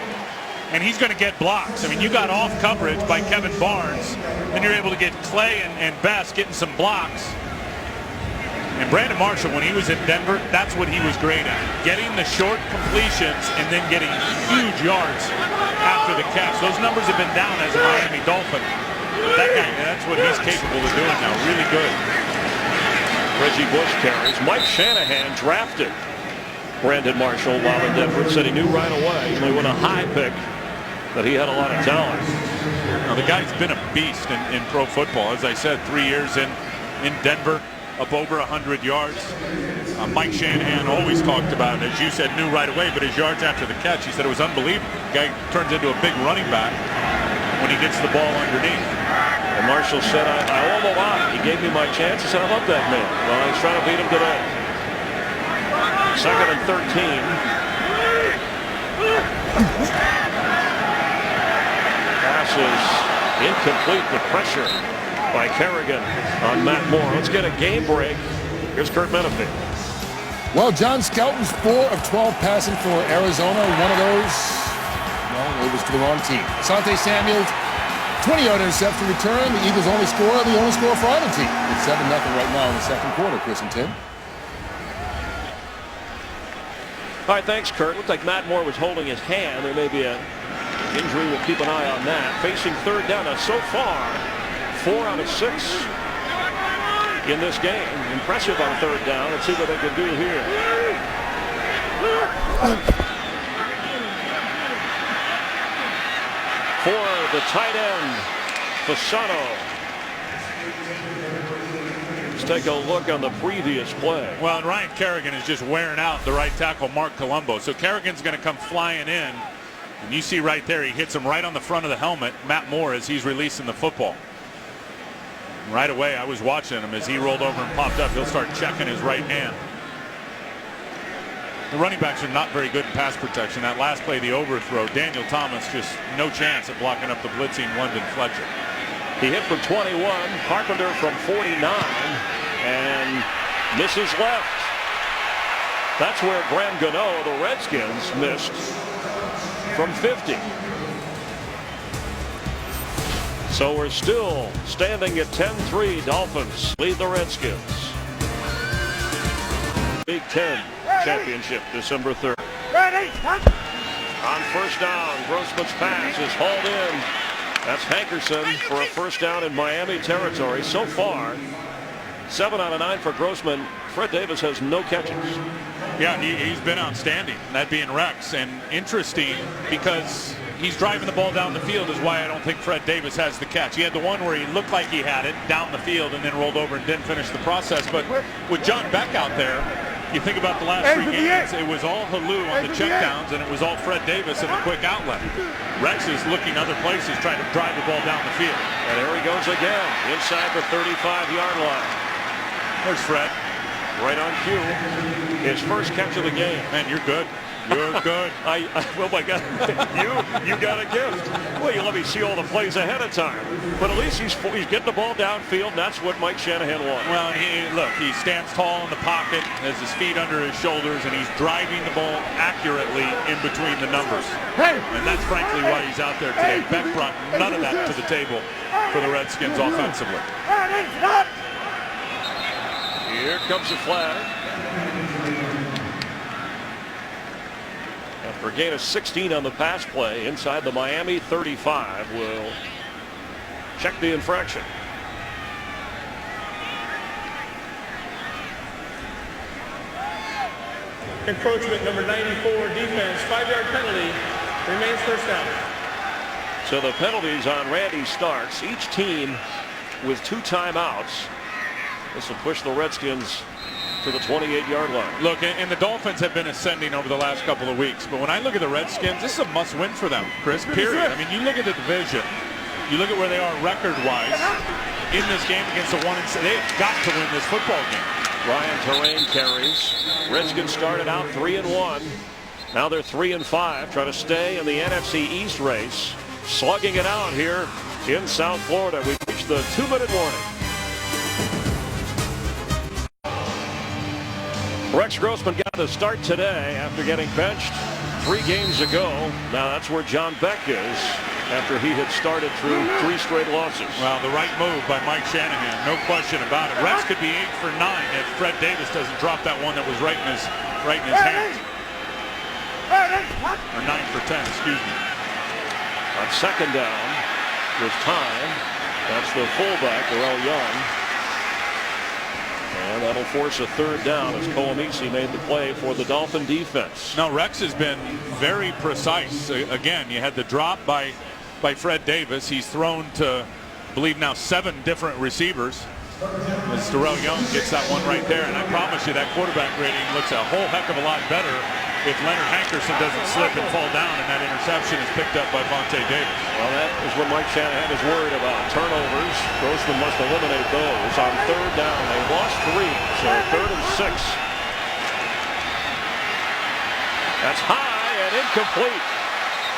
and he's going to get blocks. I mean, you got off coverage by Kevin Barnes, and you're able to get Clay and Best getting some blocks. And Brandon Marshall, when he was in Denver, that's what he was great at. Getting the short completions and then getting huge yards after the catch. Those numbers have been down as a Miami Dolphin. But that guy, that's what he's capable of doing now. Really good. Reggie Bush carries. Mike Shanahan drafted Brandon Marshall while in Denver. Said he knew right away when he went a high pick that he had a lot of talent. Now, the guy's been a beast in pro football. As I said, 3 years in Denver, up over 100 yards. Mike Shanahan always talked about it, as you said, knew right away, but his yards after the catch, he said it was unbelievable. The guy turns into a big running back when he gets the ball underneath. And Marshall said, I owe him a lot. He gave me my chance. He said, I love that man. Well, he's trying to beat him today. 2nd and 13. Pass is incomplete. The pressure by Kerrigan on Matt Moore. Let's get a game break. Here's Kurt Menefee. Well, John Skelton's 4 of 12 passing for Arizona. One of those, well, it was to the wrong team. Asante Samuel's 20-yard interception return. The Eagles only score for either team. It's 7-0 right now in the second quarter, Chris and Tim. All right, thanks, Kurt. Looked like Matt Moore was holding his hand. There may be an injury. We'll keep an eye on that. Facing 3rd down. Now, so far, 4 out of 6 in this game. Impressive on 3rd down. Let's see what they can do here. For the tight end, Fasano. Let's take a look on the previous play. Well, and Ryan Kerrigan is just wearing out the right tackle, Mark Colombo. So Kerrigan's going to come flying in. And you see right there, he hits him right on the front of the helmet, Matt Moore, as he's releasing the football. Right away, I was watching him as he rolled over and popped up. He'll start checking his right hand. The running backs are not very good in pass protection. That last play, the overthrow, Daniel Thomas just no chance at blocking up the blitzing London Fletcher. He hit from 21, Carpenter from 49, and misses left. That's where Graham Gano, the Redskins, missed from 50. So we're still standing at 10-3. Dolphins lead the Redskins. Big Ten championship, December 3rd. On first down, Grossman's pass is hauled in. That's Hankerson for a first down in Miami territory. So far, 7 out of 9 for Grossman. Fred Davis has no catches. Yeah, he's been outstanding, that being Rex. And interesting because he's driving the ball down the field is why I don't think Fred Davis has the catch. He had the one where he looked like he had it down the field and then rolled over and didn't finish the process. But with John Beck out there, you think about the last 3 games, it was all Halou on the checkdowns and it was all Fred Davis in the quick outlet. Rex is looking other places trying to drive the ball down the field. And there he goes again, inside the 35-yard line. There's Fred. Right on cue. His first catch of the game. Man, you're good. You're good. Oh my God, you got a gift. Well, you let me see all the plays ahead of time. But at least he's getting the ball downfield, and that's what Mike Shanahan wants. Well, look, he stands tall in the pocket, has his feet under his shoulders, and he's driving the ball accurately in between the numbers. And that's frankly why he's out there today. Beck brought none of that to the table for the Redskins offensively. Here comes the flag. After a gain of 16 on the pass play inside the Miami 35, will check the infraction. Encroachment number 94, defense, 5-yard penalty, remains first down. So the penalties on Randy Starks, each team with 2 timeouts. This will push the Redskins to the 28-yard line. Look, and the Dolphins have been ascending over the last couple of weeks, but when I look at the Redskins, this is a must-win for them, Chris, period. I mean, you look at the division, you look at where they are record-wise in this game against the 1-7. They've got to win this football game. Ryan Terrain carries. Redskins started out 3-1. Now they're 3-5, trying to stay in the NFC East race. Slugging it out here in South Florida. We've reached the 2-minute warning. Rex Grossman got the start today after getting benched 3 games ago. Now that's where John Beck is after he had started through 3 straight losses. Well, the right move by Mike Shanahan, no question about it. Rex could be 8 for 9 if Fred Davis doesn't drop that one that was right in his hand. Or 9 for 10, excuse me. On second down, with time, that's the fullback, Darrell Young. And that'll force a 3rd down as Colomisi made the play for the Dolphin defense. Now, Rex has been very precise. Again, you had the drop by Fred Davis. He's thrown to, I believe now, 7 different receivers. As Darrell Young gets that one right there. And I promise you that quarterback rating looks a whole heck of a lot better if Leonard Hankerson doesn't slip and fall down and that interception is picked up by Vontae Davis. Well, that is what Mike Shanahan is worried about. Turnovers. Grossman must eliminate those on 3rd down. They lost 3, so 3rd and 6. That's high and incomplete.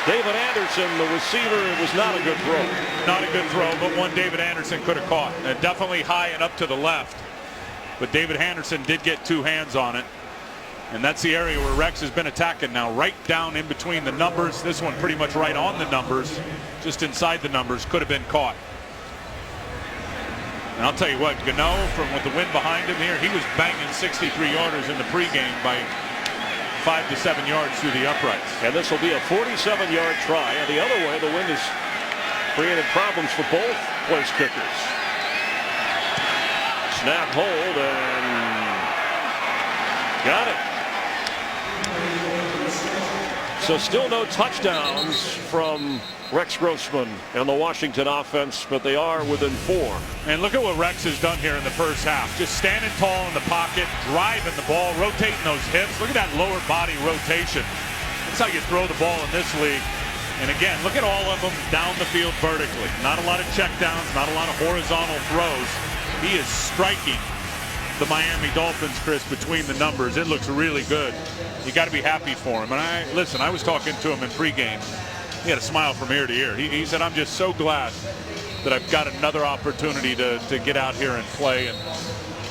David Anderson, the receiver, it was not a good throw. Not a good throw, but one David Anderson could have caught. Definitely high and up to the left. But David Anderson did get 2 hands on it. And that's the area where Rex has been attacking now, right down in between the numbers. This one pretty much right on the numbers, just inside the numbers, could have been caught. And I'll tell you what, Gano, with the wind behind him here, he was banging 63-yarders in the pregame by 5 to 7 yards through the uprights. And this will be a 47-yard try. And the other way, the wind has created problems for both place kickers. Snap, hold, and got it. So still no touchdowns from Rex Grossman and the Washington offense, but they are within 4. And look at what Rex has done here in the first half. Just standing tall in the pocket, driving the ball, rotating those hips. Look at that lower body rotation. That's how you throw the ball in this league. And again, look at all of them down the field vertically. Not a lot of checkdowns, not a lot of horizontal throws. He is striking the Miami Dolphins, Chris, between the numbers. It looks really good. You got to be happy for him. And I was talking to him in pregame. He had a smile from ear to ear. He said, I'm just so glad that I've got another opportunity to get out here and play. And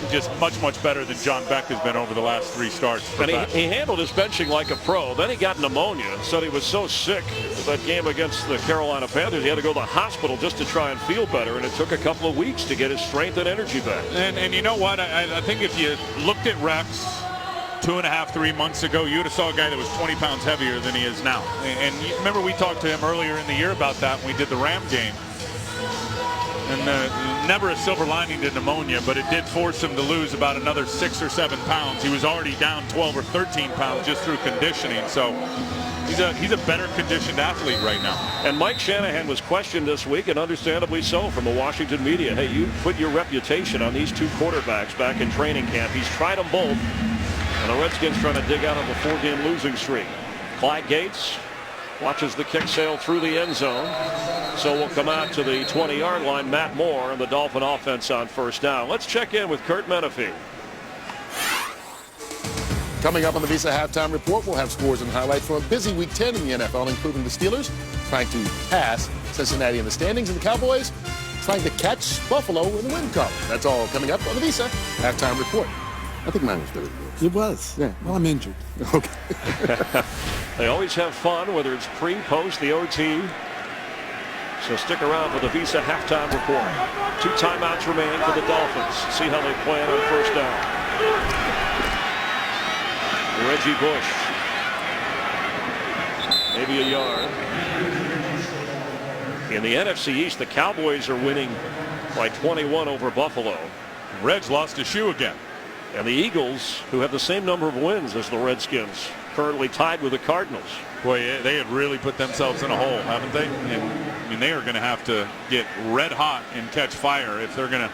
just much better than John Beck has been over the last 3 starts. And he handled his benching like a pro. Then he got pneumonia and said he was so sick that game against the Carolina Panthers, he had to go to the hospital just to try and feel better, and it took a couple of weeks to get his strength and energy back. And you know what? I think if you looked at Rex 2.5, 3 months ago, you would have saw a guy that was 20 pounds heavier than he is now. And you remember we talked to him earlier in the year about that when we did the Ram game. And never a silver lining to pneumonia, but it did force him to lose about another 6 or 7 pounds. He was already down 12 or 13 pounds just through conditioning. So he's a better conditioned athlete right now. And Mike Shanahan was questioned this week, and understandably so, from the Washington media. Hey, you put your reputation on these 2 quarterbacks back in training camp. He's tried them both, and the Redskins trying to dig out of a 4-game losing streak. Clyde Gates watches the kick sail through the end zone. So we'll come out to the 20-yard line. Matt Moore and the Dolphin offense on first down. Let's check in with Kurt Menefee. Coming up on the Visa Halftime Report, we'll have scores and highlights from a busy Week 10 in the NFL, including the Steelers trying to pass Cincinnati in the standings, and the Cowboys trying to catch Buffalo in the win column. That's all coming up on the Visa Halftime Report. I think mine was better than yours. It was. Yeah. Well, I'm injured. Okay. They always have fun, whether it's pre, post, the OT. So stick around for the Visa Halftime Report. 2 timeouts remaining for the Dolphins. See how they play it on first down. Reggie Bush. Maybe a yard. In the NFC East, the Cowboys are winning by 21 over Buffalo. Reg lost a shoe again. And the Eagles, who have the same number of wins as the Redskins, currently tied with the Cardinals. Boy, they have really put themselves in a hole, haven't they? And they are going to have to get red hot and catch fire if they're going to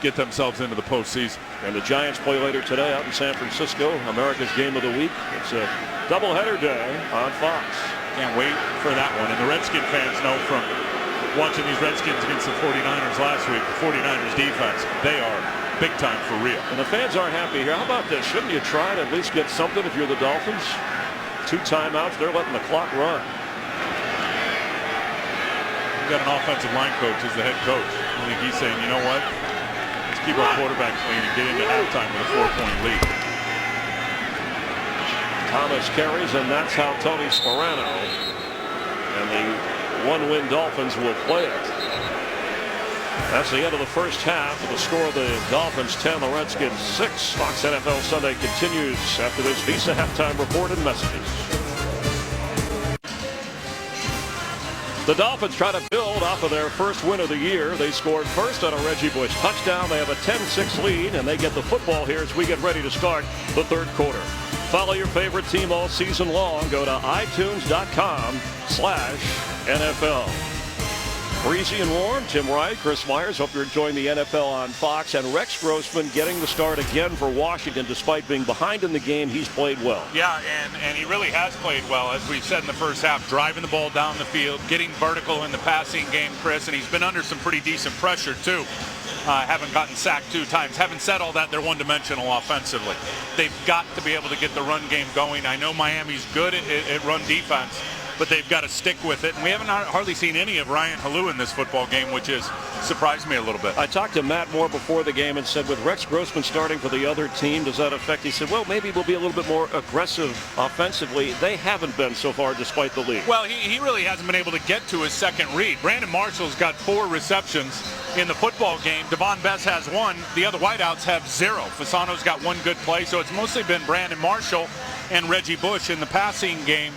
get themselves into the postseason. And the Giants play later today out in San Francisco, America's Game of the Week. It's a doubleheader day on Fox. Can't wait for that one. And the Redskin fans know from watching these Redskins against the 49ers last week, the 49ers defense, they are big time for real. And the fans aren't happy here. How about this? Shouldn't you try to at least get something if you're the Dolphins? 2 timeouts. They're letting the clock run. We've got an offensive line coach as the head coach. I think he's saying, you know what? Let's keep our quarterback clean and get into halftime with a 4-point lead. Thomas carries, and that's how Tony Sparano and the 1-win Dolphins will play it. That's the end of the first half. The score of the Dolphins 10, the Redskins 6. Fox NFL Sunday continues after this Visa Halftime Report and messages. The Dolphins try to build off of their first win of the year. They scored first on a Reggie Bush touchdown. They have a 10-6 lead, and they get the football here as we get ready to start the 3rd quarter. Follow your favorite team all season long. Go to iTunes.com/NFL. Breezy and warm. Tim Wright, Chris Myers. Hope you're enjoying the NFL on Fox. And Rex Grossman getting the start again for Washington. Despite being behind in the game, he's played well. Yeah, and he really has played well, as we've said in the first half, driving the ball down the field, getting vertical in the passing game, Chris, and he's been under some pretty decent pressure, too. Haven't gotten sacked 2 times. Having said all that, they're one-dimensional offensively. They've got to be able to get the run game going. I know Miami's good at run defense, but they've got to stick with it. And we haven't hardly seen any of Ryan Halou in this football game, which has surprised me a little bit. I talked to Matt Moore before the game and said, with Rex Grossman starting for the other team, does that affect? He said, well, maybe we'll be a little bit more aggressive offensively. They haven't been so far despite the lead. Well, he really hasn't been able to get to his second read. Brandon Marshall's got 4 receptions in the football game. Devon Bess has 1. The other wideouts have 0. Fasano's got 1 good play, so it's mostly been Brandon Marshall and Reggie Bush in the passing game.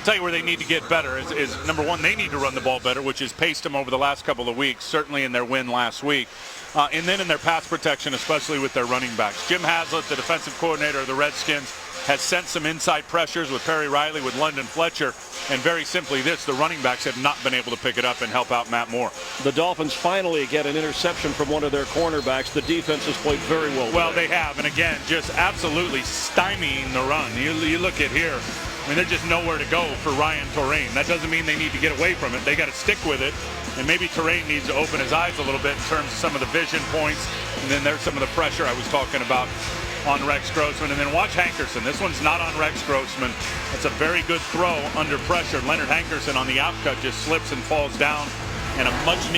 Tell you where they need to get better is number 1, they need to run the ball better, which has paced them over the last couple of weeks, certainly in their win last week. And then in their pass protection, especially with their running backs. Jim Haslett, the defensive coordinator of the Redskins, has sent some inside pressures with Perry Riley, with London Fletcher, and very simply the running backs have not been able to pick it up and help out Matt Moore. The Dolphins finally get an interception from one of their cornerbacks. The defense has played very well. Well, they have, and again, just absolutely stymieing the run. You look at here, I mean, there's just nowhere to go for Ryan Torain. That doesn't mean they need to get away from it. They got to stick with it. And maybe Torain needs to open his eyes a little bit in terms of some of the vision points. And then there's some of the pressure I was talking about on Rex Grossman. And then watch Hankerson. This one's not on Rex Grossman. That's a very good throw under pressure. Leonard Hankerson on the outcut just slips and falls down. And a much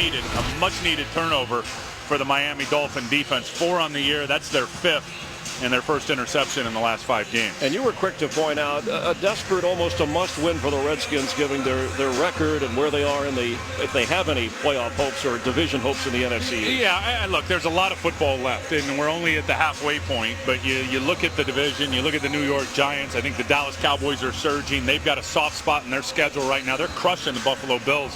needed turnover for the Miami Dolphin defense. 4 on the year. That's their 5th. And their first interception in the last 5 games. And you were quick to point out a desperate, almost a must-win for the Redskins, given their record and where they are in the, if they have any playoff hopes or division hopes in the NFC. Yeah, and look, there's a lot of football left, and we're only at the halfway point. But you look at the division, you look at the New York Giants. I think the Dallas Cowboys are surging. They've got a soft spot in their schedule right now. They're crushing the Buffalo Bills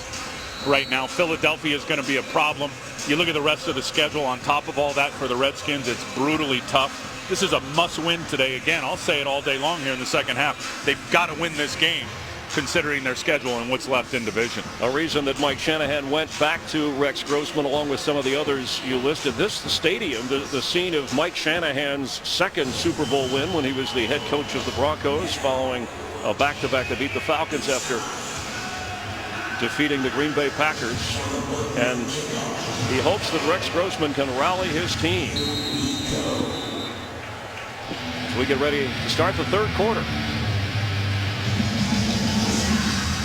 right now. Philadelphia is going to be a problem. You look at the rest of the schedule on top of all that for the Redskins, it's brutally tough. This is a must-win today. Again, I'll say it all day long here in the second half. They've got to win this game, considering their schedule and what's left in division. A reason that Mike Shanahan went back to Rex Grossman along with some of the others you listed. This stadium, the scene of Mike Shanahan's second Super Bowl win when he was the head coach of the Broncos, following a back-to-back to beat the Falcons after defeating the Green Bay Packers. And he hopes that Rex Grossman can rally his team. We get ready to start the third quarter.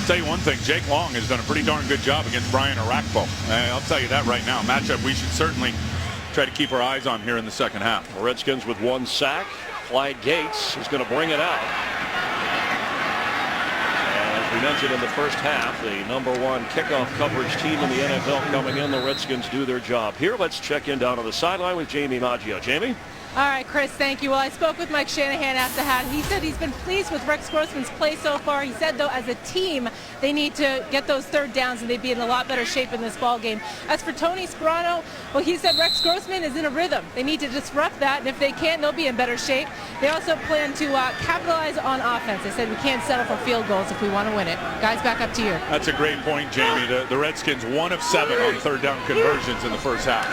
Tell you one thing, Jake Long has done a pretty darn good job against Brian Arakpo. I'll tell you that right now. Matchup we should certainly try to keep our eyes on here in the second half. The Redskins with 1 sack. Clyde Gates is going to bring it out. As we mentioned in the first half, the #1 kickoff coverage team in the NFL coming in. The Redskins do their job. Here, let's check in down on the sideline with Jamie Maggio. Jamie? All right, Chris, thank you. Well, I spoke with Mike Shanahan after half. He said he's been pleased with Rex Grossman's play so far. He said, though, as a team, they need to get those third downs and they'd be in a lot better shape in this ball game. As for Tony Sparano, well, he said Rex Grossman is in a rhythm. They need to disrupt that, and if they can't, they'll be in better shape. They also plan to capitalize on offense. They said we can't settle for field goals if we want to win it. Guys, back up to you. That's a great point, Jamie. The Redskins 1 of 7 on third down conversions in the first half.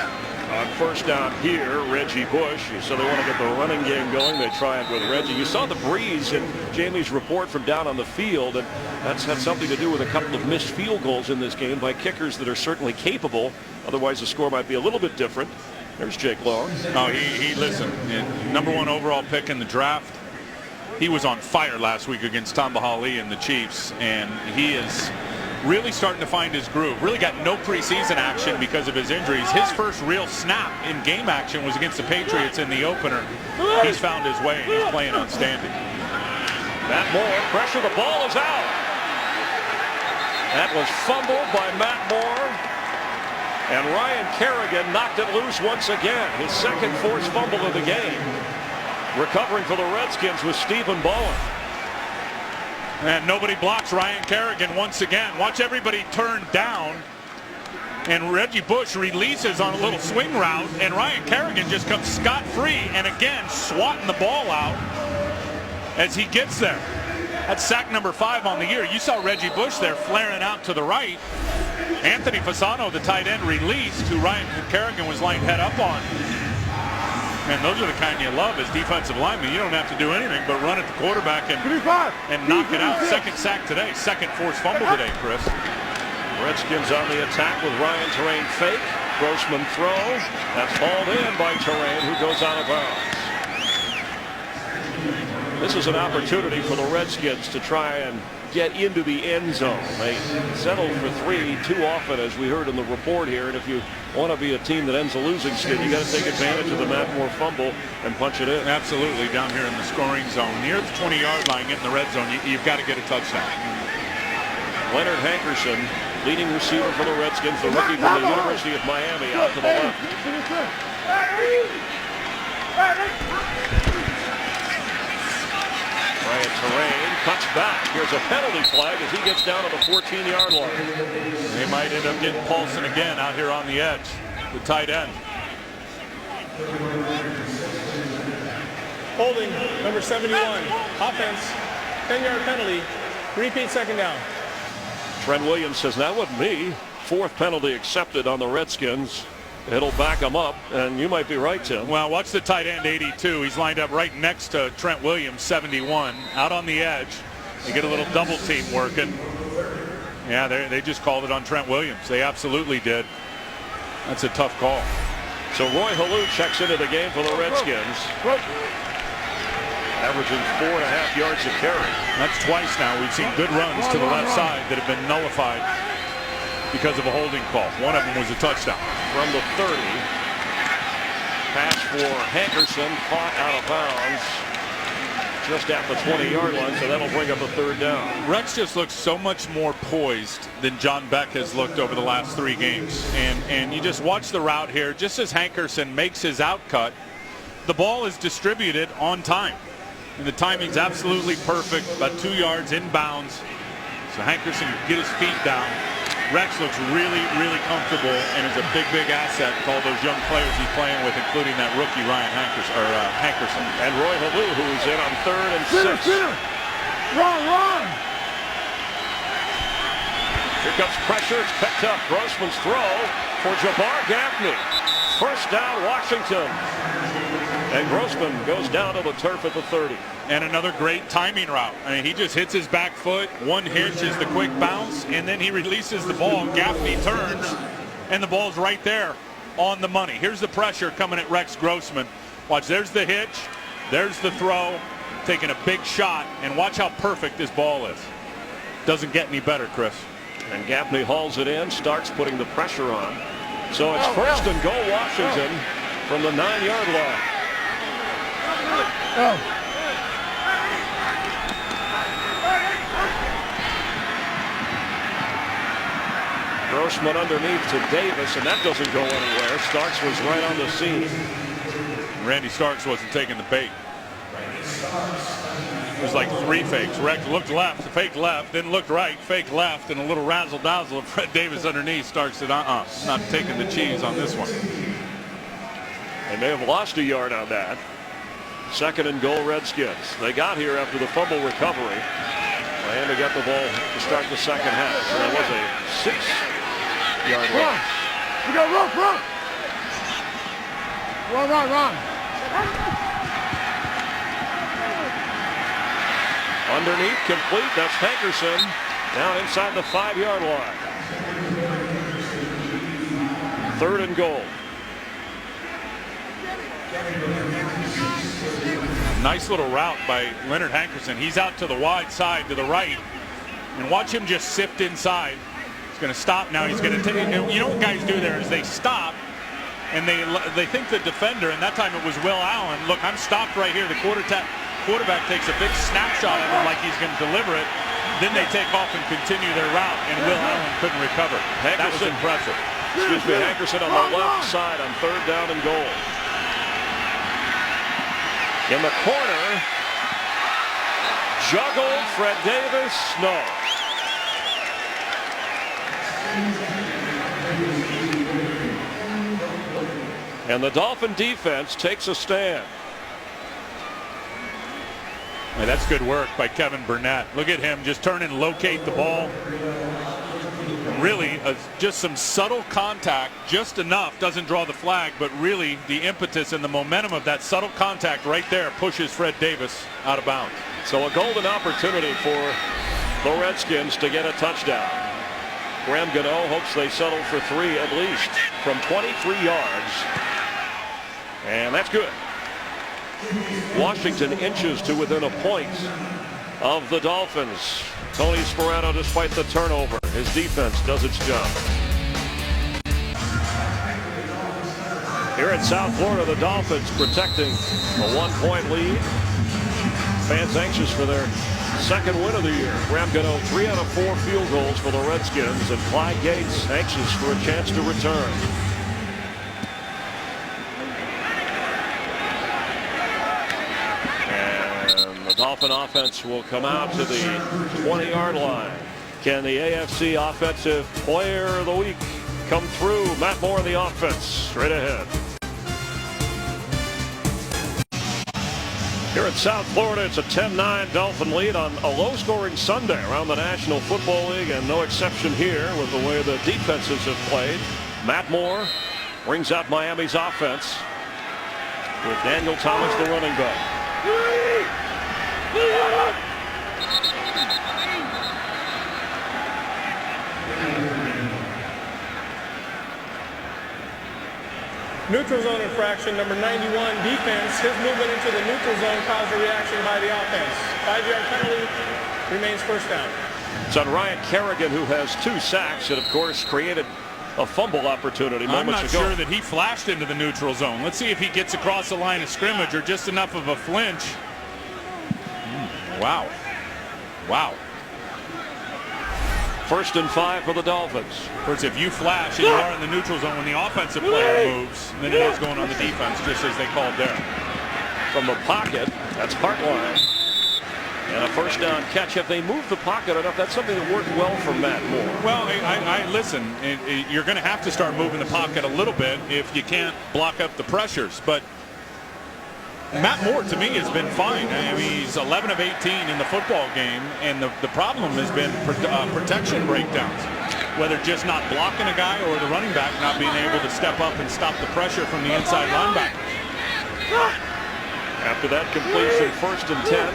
On first down here, Reggie Bush. So they want to get the running game going. They try it with Reggie. You saw the breeze in Jamie's report from down on the field, and that's had something to do with a couple of missed field goals in this game by kickers that are certainly capable. Otherwise, the score might be a little bit different. There's Jake Long. Oh, he listened. #1 overall pick in the draft. He was on fire last week against Tamba Hali and the Chiefs, and he is really starting to find his groove. Really got no preseason action because of his injuries. His first real snap in game action was against the Patriots in the opener. He's found his way, and he's playing outstanding. Matt Moore, pressure, the ball is out. That was fumbled by Matt Moore. And Ryan Kerrigan knocked it loose once again. His second forced fumble of the game. Recovering for the Redskins was Stephen Bowen. And nobody blocks Ryan Kerrigan once again. Watch everybody turn down. And Reggie Bush releases on a little swing route. And Ryan Kerrigan just comes scot-free. And again, swatting the ball out as he gets there. That's sack #5 on the year. You saw Reggie Bush there flaring out to the right. Anthony Fasano, the tight end, released, who Ryan Kerrigan was lined head up on. And those are the kind you love as defensive linemen. You don't have to do anything but run at the quarterback and knock it out. Second sack today. Second forced fumble today, Chris. Redskins on the attack with Ryan Torain fake. Grossman throw. That's hauled in by Torain, who goes out of bounds. This is an opportunity for the Redskins to try and get into the end zone. They settled for 3 too often, as we heard in the report here. And if you want to be a team that ends a losing skid, you got to take advantage of the Matt Moore fumble and punch it in. Absolutely, down here in the scoring zone. Near the 20-yard line, get in the red zone, you've got to get a touchdown. Leonard Hankerson, leading receiver for the Redskins, the rookie from the University of Miami, out to the left. Ryan Torain cuts back. Here's a penalty flag as he gets down to the 14-yard line. They might end up getting Paulson again out here on the edge, the tight end. Holding, number 71. Offense, 10-yard penalty. Repeat second down. Trent Williams says, that wasn't me. 4th penalty accepted on the Redskins. It'll back him up, and you might be right, Tim. Well, watch the tight end, 82. He's lined up right next to Trent Williams, 71, out on the edge. They get a little double team working. Yeah, they just called it on Trent Williams. They absolutely did. That's a tough call. So Roy Halou checks into the game for the Redskins. Averaging 4.5 yards a carry. That's twice now. We've seen good runs to the left side that have been nullified because of a holding call. One of them was a touchdown. From the 30. Pass for Hankerson, caught out of bounds just at the 20-yard line, so that'll bring up a third down. Rex just looks so much more poised than John Beck has looked over the last 3 games. And you just watch the route here. Just as Hankerson makes his out cut, the ball is distributed on time. And the timing's absolutely perfect, about 2 yards inbounds. So Hankerson can get his feet down. Rex looks really, really comfortable and is a big, big asset to all those young players he's playing with, including that rookie Ryan Hankerson. And Roy Halou, who's in on 3rd and 6. Run! Here comes pressure. It's picked up. Grossman's throw for Jabbar Gaffney. First down, Washington. And Grossman goes down to the turf at the 30. And another great timing route. I mean, he just hits his back foot. One hitch is the quick bounce, and then he releases the ball. Gaffney turns, and the ball's right there on the money. Here's the pressure coming at Rex Grossman. Watch, there's the hitch. There's the throw. Taking a big shot, and watch how perfect this ball is. Doesn't get any better, Chris. And Gaffney hauls it in, starts putting the pressure on. So it's first and goal Washington from the 9-yard line. Grossman underneath to Davis, and that doesn't go anywhere. Starks was right on the scene. Randy Starks wasn't taking the bait. It was like 3 fakes. Rex looked left, fake left, then looked right, fake left, and a little razzle-dazzle of Fred Davis underneath. Starks said, not taking the cheese on this one. They may have lost a yard on that. 2nd and goal Redskins. They got here after the fumble recovery. Miami got the ball to start the second half. So that was a 6-yard run. You got run. Run. Underneath, complete. That's Hankerson down inside the 5-yard line. 3rd and goal. Nice little route by Leonard Hankerson. He's out to the wide side to the right. And watch him just sift inside. He's going to stop now. He's going to take. You know what guys do there is they stop and they think the defender, and that time it was Will Allen. Look, I'm stopped right here. The quarterback takes a big snapshot of him like he's going to deliver it. Then they take off and continue their route, and Will Allen couldn't recover. That was impressive. Excuse me, Hankerson on the left side on 3rd down and goal. In the corner, juggled Fred Davis, no. And the Dolphin defense takes a stand. Man, that's good work by Kevin Burnett. Look at him just turn and locate the ball. Really, just some subtle contact, just enough, doesn't draw the flag, but really the impetus and the momentum of that subtle contact right there pushes Fred Davis out of bounds. So a golden opportunity for the Redskins to get a touchdown. Graham Gano hopes they settle for 3 at least from 23 yards. And that's good. Washington inches to within a point of the Dolphins. Tony Sperano, despite the turnover, his defense does its job. Here in South Florida, the Dolphins protecting a 1-point lead. Fans anxious for their 2nd win of the year. Graham Gano 3 out of 4 field goals for the Redskins, and Clyde Gates anxious for a chance to return. The Dolphin offense will come out to the 20-yard line. Can the AFC Offensive Player of the Week come through? Matt Moore in the offense. Straight ahead. Here in South Florida, it's a 10-9 Dolphin lead on a low-scoring Sunday around the National Football League, and no exception here with the way the defenses have played. Matt Moore brings out Miami's offense with Daniel Thomas, the running back. Neutral zone infraction, number 91, defense. His movement into the neutral zone caused a reaction by the offense. 5-yard penalty, remains first down. It's on Ryan Kerrigan, who has 2 sacks and, of course, created a fumble opportunity moments ago. I'm not sure that he flashed into the neutral zone. Let's see if he gets across the line of scrimmage or just enough of a flinch. Wow. Wow. 1st and 5 for the Dolphins. Of course, if you flash and you are in the neutral zone when the offensive player moves, then it is going on the defense, just as they called there. From the pocket, that's Hartline. And a first down catch. If they move the pocket enough, that's something that worked well for Matt Moore. Well, I listen, you're going to have to start moving the pocket a little bit if you can't block up the pressures. But Matt Moore, to me, has been fine. I mean, he's 11 of 18 in the football game, and the problem has been protection breakdowns, whether just not blocking a guy or the running back not being able to step up and stop the pressure from the inside linebacker. After that completion, 1st and 10.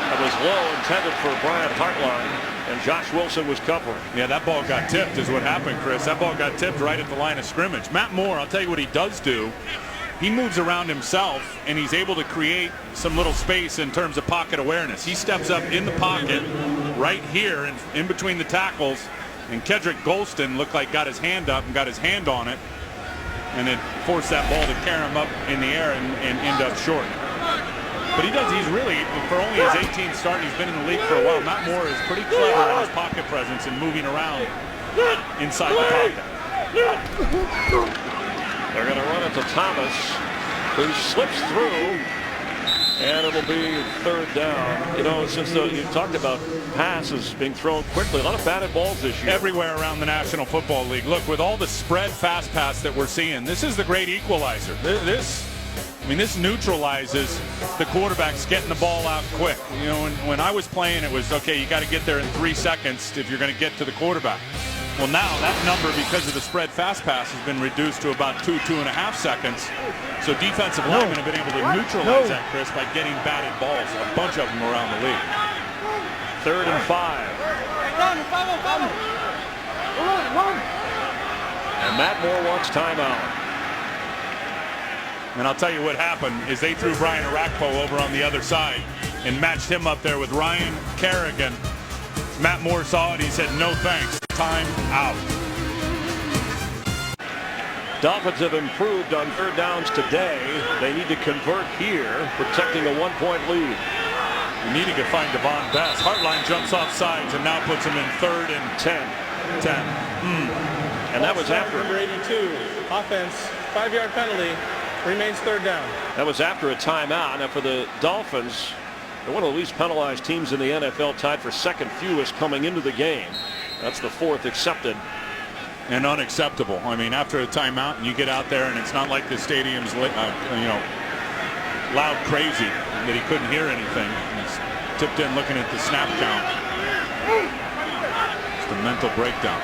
That was low, intended for Brian Hartline. And Josh Wilson was covering. Yeah, that ball got tipped is what happened, Chris. That ball got tipped right at the line of scrimmage. Matt Moore, I'll tell you what he does do. He moves around himself, and he's able to create some little space in terms of pocket awareness. He steps up in the pocket right here in between the tackles, and Kedrick Golston looked like got his hand up and got his hand on it, and it forced that ball to carry him up in the air and end up short. But he's really, for only his 18th start, he's been in the league for a while. Matt Moore is pretty clever in his pocket presence and moving around inside the pocket. They're going to run it to Thomas, who slips through, and it'll be 3rd down. You know, since you talked about passes being thrown quickly, a lot of batted balls this year. Everywhere around the National Football League. Look, with all the spread fast pass that we're seeing, this is the great equalizer. This neutralizes the quarterbacks getting the ball out quick. You know, when I was playing, it was, okay, you got to get there in 3 seconds if you're going to get to the quarterback. Well, now that number, because of the spread fast pass, has been reduced to about 2.5 seconds. So defensive linemen have been able to neutralize that, Chris, by getting batted balls, a bunch of them around the league. 3rd and 5. And Matt Moore wants timeout. And I'll tell you what happened is they threw Brian Arakpo over on the other side and matched him up there with Ryan Kerrigan. Matt Moore saw it. He said, no thanks. Time out. Dolphins have improved on 3rd downs today. They need to convert here, protecting a 1-point lead. You needing to find Devon Best. Hartline jumps off sides and now puts him in 3rd and 10. And that was after. Number 82, offense, 5-yard penalty. Remains 3rd down. That was after a timeout. Now for the Dolphins, they're one of the least penalized teams in the NFL, tied for 2nd fewest coming into the game. That's the 4th accepted. And unacceptable. I mean, after a timeout and you get out there and it's not like the stadium's loud crazy that he couldn't hear anything. He's tipped in looking at the snap count. It's the mental breakdown.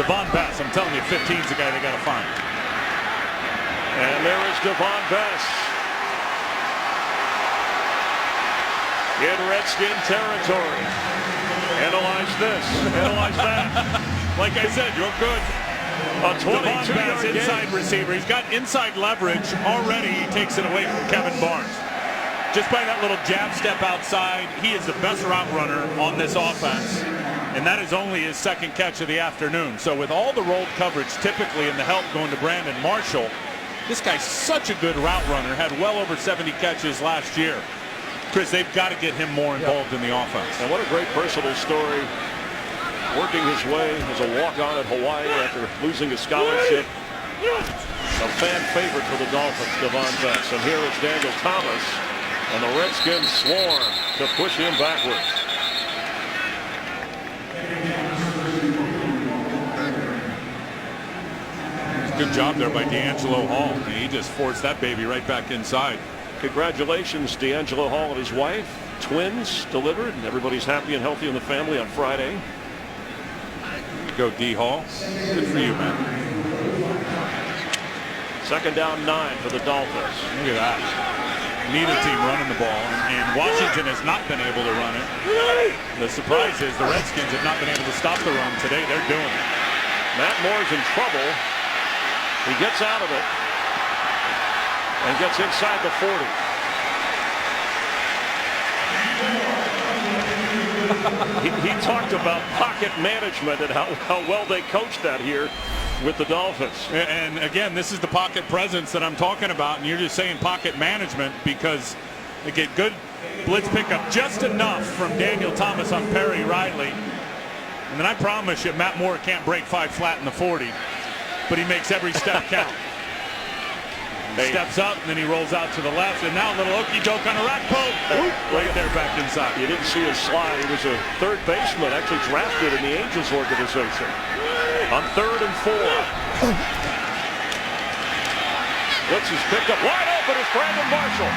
Devon Best, I'm telling you, 15's the guy they got to find. And there is Devon Best in Redskin territory. Analyze this, analyze that. Like I said, you're good. A 22-yard inside receiver. He's got inside leverage already. He takes it away from Kevin Barnes. Just by that little jab step outside, he is the best route runner on this offense. And that is only his 2nd catch of the afternoon. So with all the rolled coverage typically and the help going to Brandon Marshall, this guy's such a good route runner, had well over 70 catches last year. Chris, they've got to get him more involved in the offense. And what a great personal story. Working his way as a walk-on at Hawaii after losing his scholarship. A fan favorite for the Dolphins, Devon Best. And here is Daniel Thomas. And the Redskins swarm to push him backwards. Good job there by D'Angelo Hall. He just forced that baby right back inside. Congratulations, D'Angelo Hall and his wife. Twins delivered, and everybody's happy and healthy in the family on Friday. Go D Hall. Good for you, man. 2nd down 9 for the Dolphins. Look at that. Neither team running the ball, and Washington has not been able to run it. The surprise is the Redskins have not been able to stop the run. Today they're doing it. Matt Moore's in trouble. He gets out of it and gets inside the 40. He talked about pocket management and how well they coached that here with the Dolphins. And again, this is the pocket presence that I'm talking about, and you're just saying pocket management because they get good blitz pickup just enough from Daniel Thomas on Perry Riley. And then I promise you, Matt Moore can't break 5 flat in the 40, but he makes every step count. He steps up, and then he rolls out to the left, and now a little okey doke on a rack poke. Right there back inside. You didn't see his slide. He was a third baseman, actually drafted in the Angels organization. On 3rd and 4. Blitz is picked up wide open. It's Brandon Marshall.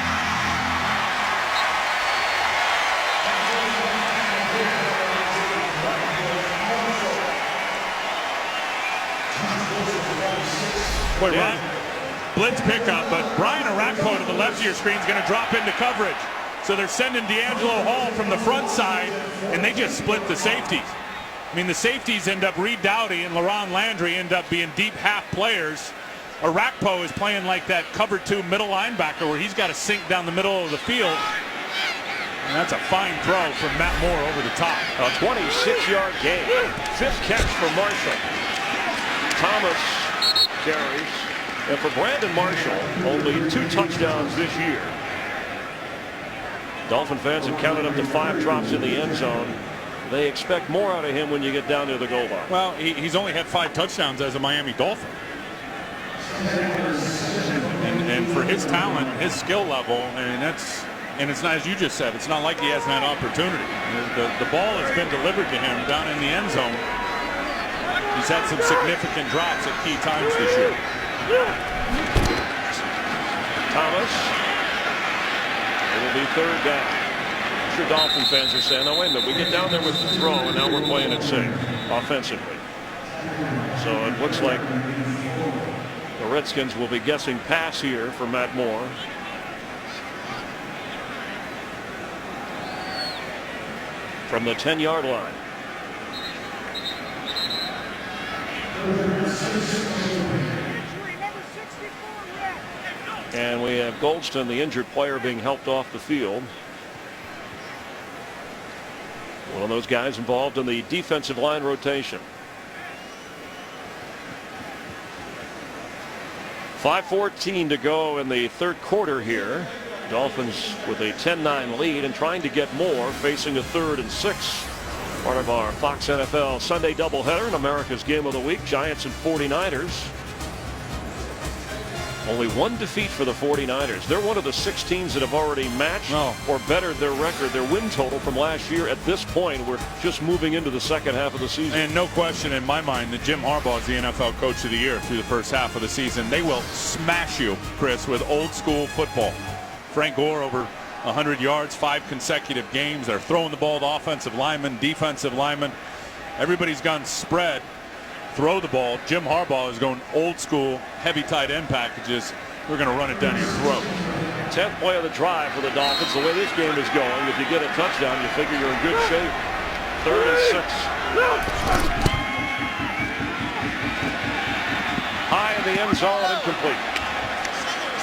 Wait, Ryan, blitz pickup, but Brian Arakpo to the left of your screen is going to drop into coverage. So they're sending D'Angelo Hall from the front side, and they just split the safeties. I mean, the safeties end up, Reed Dowdy and LaRon Landry end up being deep half players. Arakpo is playing like that cover 2 middle linebacker where he's got to sink down the middle of the field. And that's a fine throw from Matt Moore over the top. A 26-yard gain. 5th catch for Marshall. Thomas carries. And for Brandon Marshall, only 2 touchdowns this year. Dolphin fans have counted up to 5 drops in the end zone. They expect more out of him when you get down near the goal line. Well, he's only had 5 touchdowns as a Miami Dolphin. And for his talent, his skill level, and it's not, as you just said, it's not like he hasn't had opportunity. The ball has been delivered to him down in the end zone. He's had some significant drops at key times this year. Thomas. It will be 3rd down. I'm sure Dolphin fans are saying, "Oh, wait a minute, we get down there with the throw, and now we're playing it safe offensively." So it looks like the Redskins will be guessing pass here for Matt Moore. From the 10-yard line. And we have Goldston, the injured player, being helped off the field. One of those guys involved in the defensive line rotation. 5:14 to go in the 3rd quarter here. Dolphins with a 10-9 lead and trying to get more, facing a 3rd and 6. Part of our Fox NFL Sunday doubleheader in America's Game of the Week. Giants and 49ers. Only 1 defeat for the 49ers. They're one of the 6 teams that have already matched or bettered their record, their win total from last year. At this point, we're just moving into the second half of the season. And no question in my mind that Jim Harbaugh is the NFL Coach of the Year through the first half of the season. They will smash you, Chris, with old school football. Frank Gore over 100 yards, 5 consecutive games. They're throwing the ball to offensive linemen, defensive linemen. Everybody's gone spread. Throw the ball. Jim Harbaugh is going old school, heavy tight end packages. We're going to run it down your throat. 10th play of the drive for the Dolphins. The way this game is going, if you get a touchdown, you figure you're in good shape. 3rd and 6. High in the end zone, incomplete.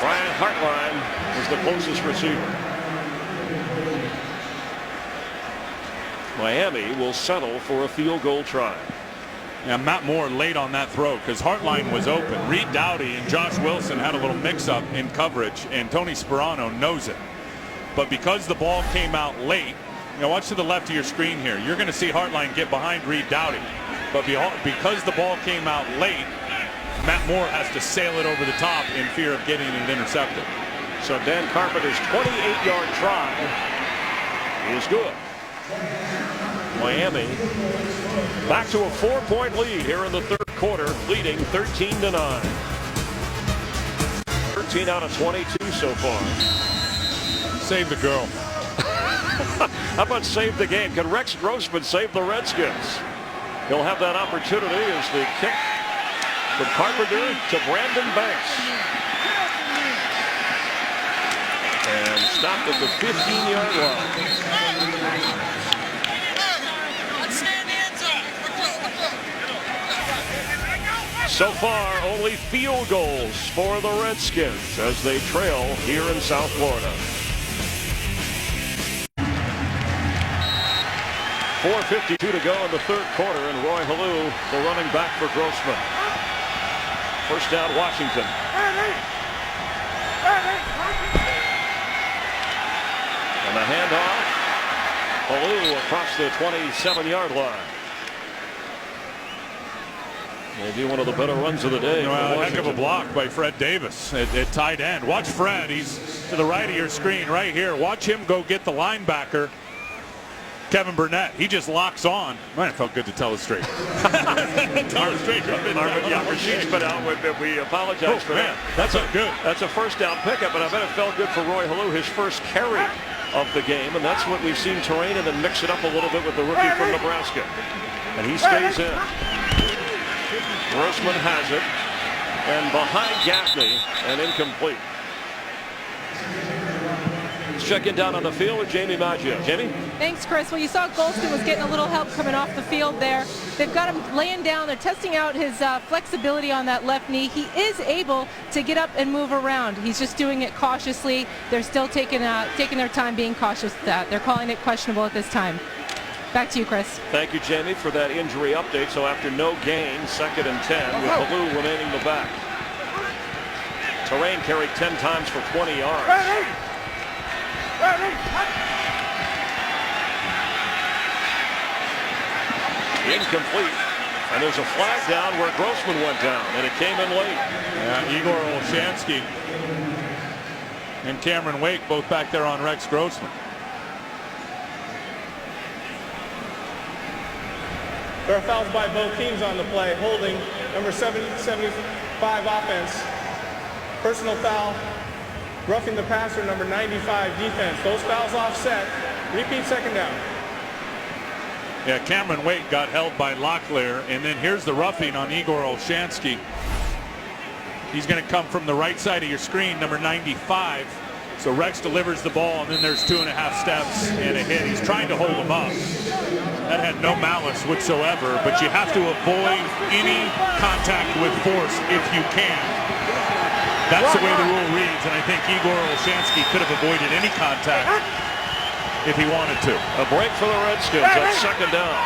Brian Hartline is the closest receiver. Miami will settle for a field goal try. Yeah, Matt Moore late on that throw because Hartline was open. Reed Dowdy and Josh Wilson had a little mix-up in coverage, and Tony Sperano knows it. But because the ball came out late, watch to the left of your screen here. You're going to see Hartline get behind Reed Dowdy. But because the ball came out late, Matt Moore has to sail it over the top in fear of getting it intercepted. So Dan Carpenter's 28-yard try is good. Miami back to a 4-point lead here in the 3rd quarter, leading 13-9. 13 out of 22 so far. Save the girl. How about save the game? Can Rex Grossman save the Redskins? He'll have that opportunity as the kick from Carpenter to Brandon Banks. And stopped at the 15-yard line. So far, only field goals for the Redskins as they trail here in South Florida. 4:52 to go in the third quarter, and Roy Halou, the running back for Grossman. First down, Washington. And the handoff. Halou across the 27-yard line. Maybe one of the better runs of the day. Well, a heck of a block by Fred Davis at tight end. Watch Fred. He's to the right of your screen right here. Watch him go get the linebacker, Kevin Burnett. He just locks on. Man, it felt good to tell the straight. Tell the straight. Rasheed's been out with it. We apologize for that. That's good. That's a first down pickup, but I bet it felt good for Roy Halou, his first carry of the game, and that's what we've seen Terrain and then mix it up a little bit with the rookie from Nebraska. And he stays in. Grossman has it, and behind Gaffney, and incomplete. Let's check in down on the field with Jamie Maggio. Jamie? Thanks, Chris. Well, you saw Golston was getting a little help coming off the field there. They've got him laying down. They're testing out his flexibility on that left knee. He is able to get up and move around. He's just doing it cautiously. They're still taking their time being cautious with that. They're calling it questionable at this time. Back to you, Chris. Thank you, Jamie, for that injury update. So after no gain, 2nd and 10, with Halou remaining the back. Terrain carried 10 times for 20 yards. Incomplete. And there's a flag down where Grossman went down, and it came in late. Yeah, Igor Olshansky and Cameron Wake both back there on Rex Grossman. There are fouls by both teams on the play. Holding number 75 offense. Personal foul. Roughing the passer number 95 defense. Those fouls offset. Repeat second down. Yeah, Cameron Wake got held by Locklear, and then here's the roughing on Igor Olshansky. He's going to come from the right side of your screen, number 95. So Rex delivers the ball, and then there's 2.5 steps and a hit. He's trying to hold him up. That had no malice whatsoever, but you have to avoid any contact with force if you can. That's the way the rule reads, and I think Igor Olshansky could have avoided any contact if he wanted to. A break for the Redskins on 2nd down.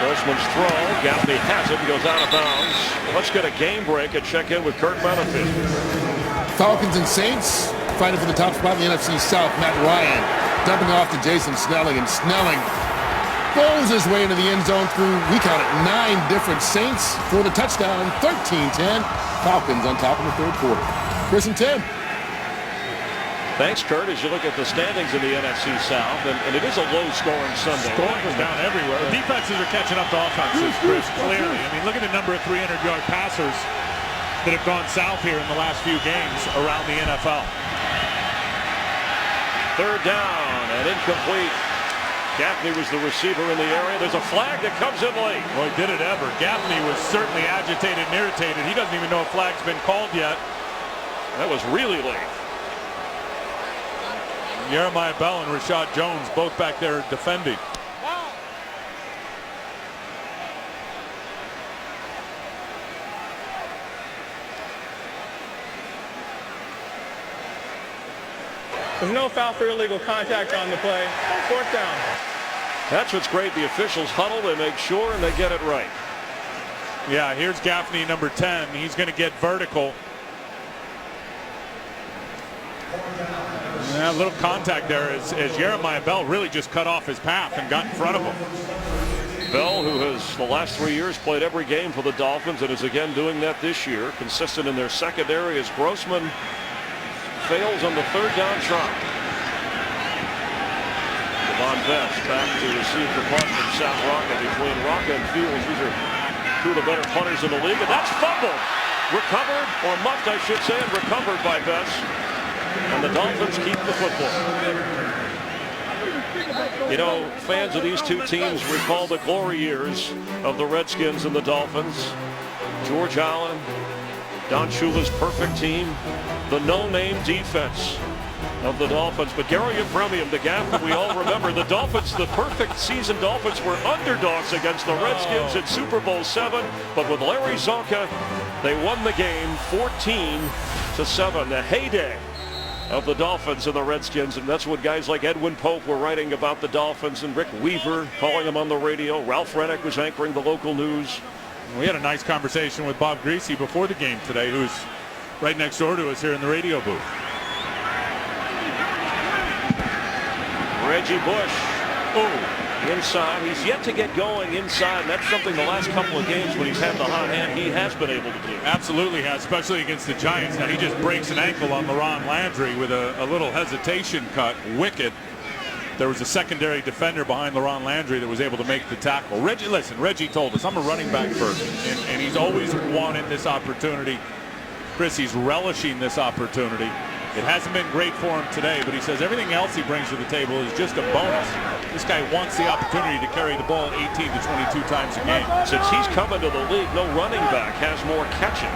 Grossman's throw. Gaffney has it and goes out of bounds. Let's get a game break and check in with Kurt Menefee. Falcons and Saints fighting for the top spot in the NFC South. Matt Ryan dumping off to Jason Snelling, and Snelling bowls his way into the end zone through, we count it, 9 different Saints for the touchdown. 13-10. Falcons on top in the third quarter. Chris and Tim. Thanks, Kurt. As you look at the standings in the NFC South, and it is a low-scoring Sunday. Scoring is down everywhere. The defenses are catching up to offenses, Chris, clearly. I mean, look at the number of 300-yard passers that have gone south here in the last few games around the NFL. Third down and incomplete. Gaffney was the receiver in the area. There's a flag that comes in late. Boy, did it ever. Gaffney was certainly agitated and irritated. He doesn't even know if flag's been called yet. That was really late. Jeremiah Bell and Rashad Jones both back there defending. There's no foul for illegal contact on the play. 4th down. That's what's great. The officials huddle. They make sure and they get it right. Yeah, here's Gaffney, number 10. He's going to get vertical. Yeah, a little contact there as Jeremiah Bell really just cut off his path and got in front of him. Bell, who has the last 3 years played every game for the Dolphins and is again doing that this year, consistent in their secondary as Grossman fails on the 3rd down try. Devon Best back to receive the punt from South Rocca between Rocca and Fields. These are 2 of the better punters in the league, and that's fumbled. Recovered, or muffed I should say, and recovered by Best. And the Dolphins keep the football. You know, fans of these two teams recall the glory years of the Redskins and the Dolphins. George Allen, Don Shula's perfect team. the no-name defense of the Dolphins. But Gary Abramian, the gap that we all remember, the Dolphins, the perfect season Dolphins were underdogs against the Redskins in Super Bowl VII, but with Larry Zonka, they won the game 14-7. The heyday of the Dolphins and the Redskins, and that's what guys like Edwin Pope were writing about the Dolphins, and Rick Weaver calling them on the radio. Ralph Rennick was anchoring the local news. We had a nice conversation with Bob Greasy before the game today, who's right next door to us here in the radio booth. Reggie Bush, inside. He's yet to get going inside, and that's something the last couple of games when he's had the hot hand, he has been able to do. Absolutely has, especially against the Giants. Now he just breaks an ankle on LaRon Landry with a little hesitation cut. Wicked. There was a secondary defender behind LaRon Landry that was able to make the tackle. Reggie told us, I'm a running back first, and he's always wanted this opportunity. Chris, he's relishing this opportunity. It hasn't been great for him today, but he says everything else he brings to the table is just a bonus. This guy wants the opportunity to carry the ball 18 to 22 times a game. Since he's come into the league, no running back has more catches.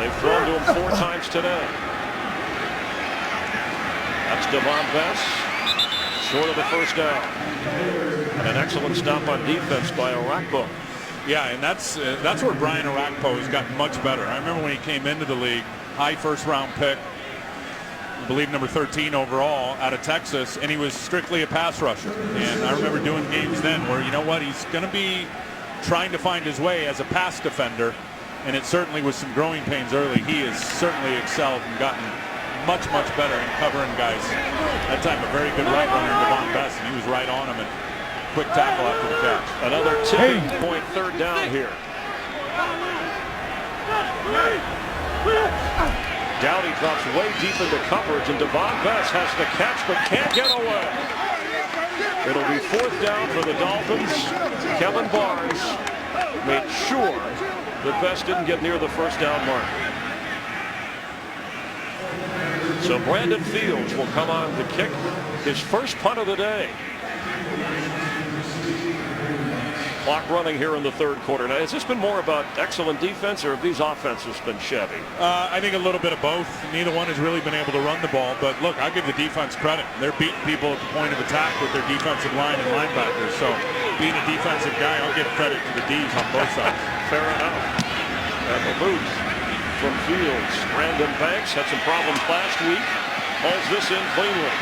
They've thrown to him 4 times today. That's Devon Bess, short of the first down. And an excellent stop on defense by Arakpo. Yeah, and that's where Brian Arakpo has gotten much better. I remember when he came into the league, high first-round pick, I believe number 13 overall out of Texas, and he was strictly a pass rusher. And I remember doing games then where, you know what, he's going to be trying to find his way as a pass defender, and it certainly was some growing pains early. He has certainly excelled and gotten much better in covering guys. That time a very good right runner, Devon Bess, and he was right on him, and quick tackle after the catch. Another tipping point, third down here. Dowdy drops way deep into coverage, and Devon Bess has the catch but can't get away. It'll be 4th down for the Dolphins. Kevin Barnes made sure that Bess didn't get near the first down mark. So Brandon Fields will come on to kick his first punt of the day. Clock running here in the third quarter. Now, has this been more about excellent defense, or have these offenses been shabby? I think a little bit of both. Neither one has really been able to run the ball. But look, I'll give the defense credit. They're beating people at the point of attack with their defensive line and linebackers. So being a defensive guy, I'll give credit to the D's on both sides. Fair enough. And the boot from Fields. Brandon Banks had some problems last week. Hauls this in cleanly.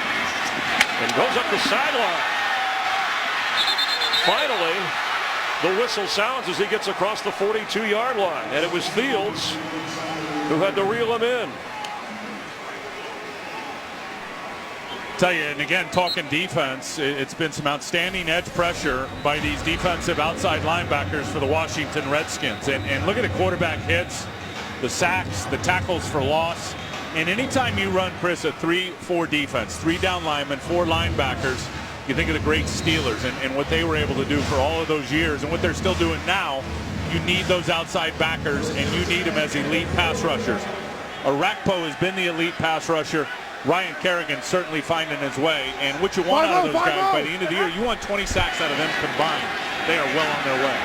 And goes up the sideline. Finally, the whistle sounds as he gets across the 42-yard line. And it was Fields who had to reel him in. Tell you, and again, talking defense, it's been some outstanding edge pressure by these defensive outside linebackers for the Washington Redskins. And look at the quarterback hits, the sacks, the tackles for loss. And anytime you run, Chris, a 3-4 defense, 3 down linemen, 4 linebackers, you think of the great Steelers and what they were able to do for all of those years and what they're still doing now. You need those outside backers, and you need them as elite pass rushers. Arakpo has been the elite pass rusher. Ryan Kerrigan certainly finding his way. And what you want out of those guys by the end of the year, you want 20 sacks out of them combined. They are well on their way.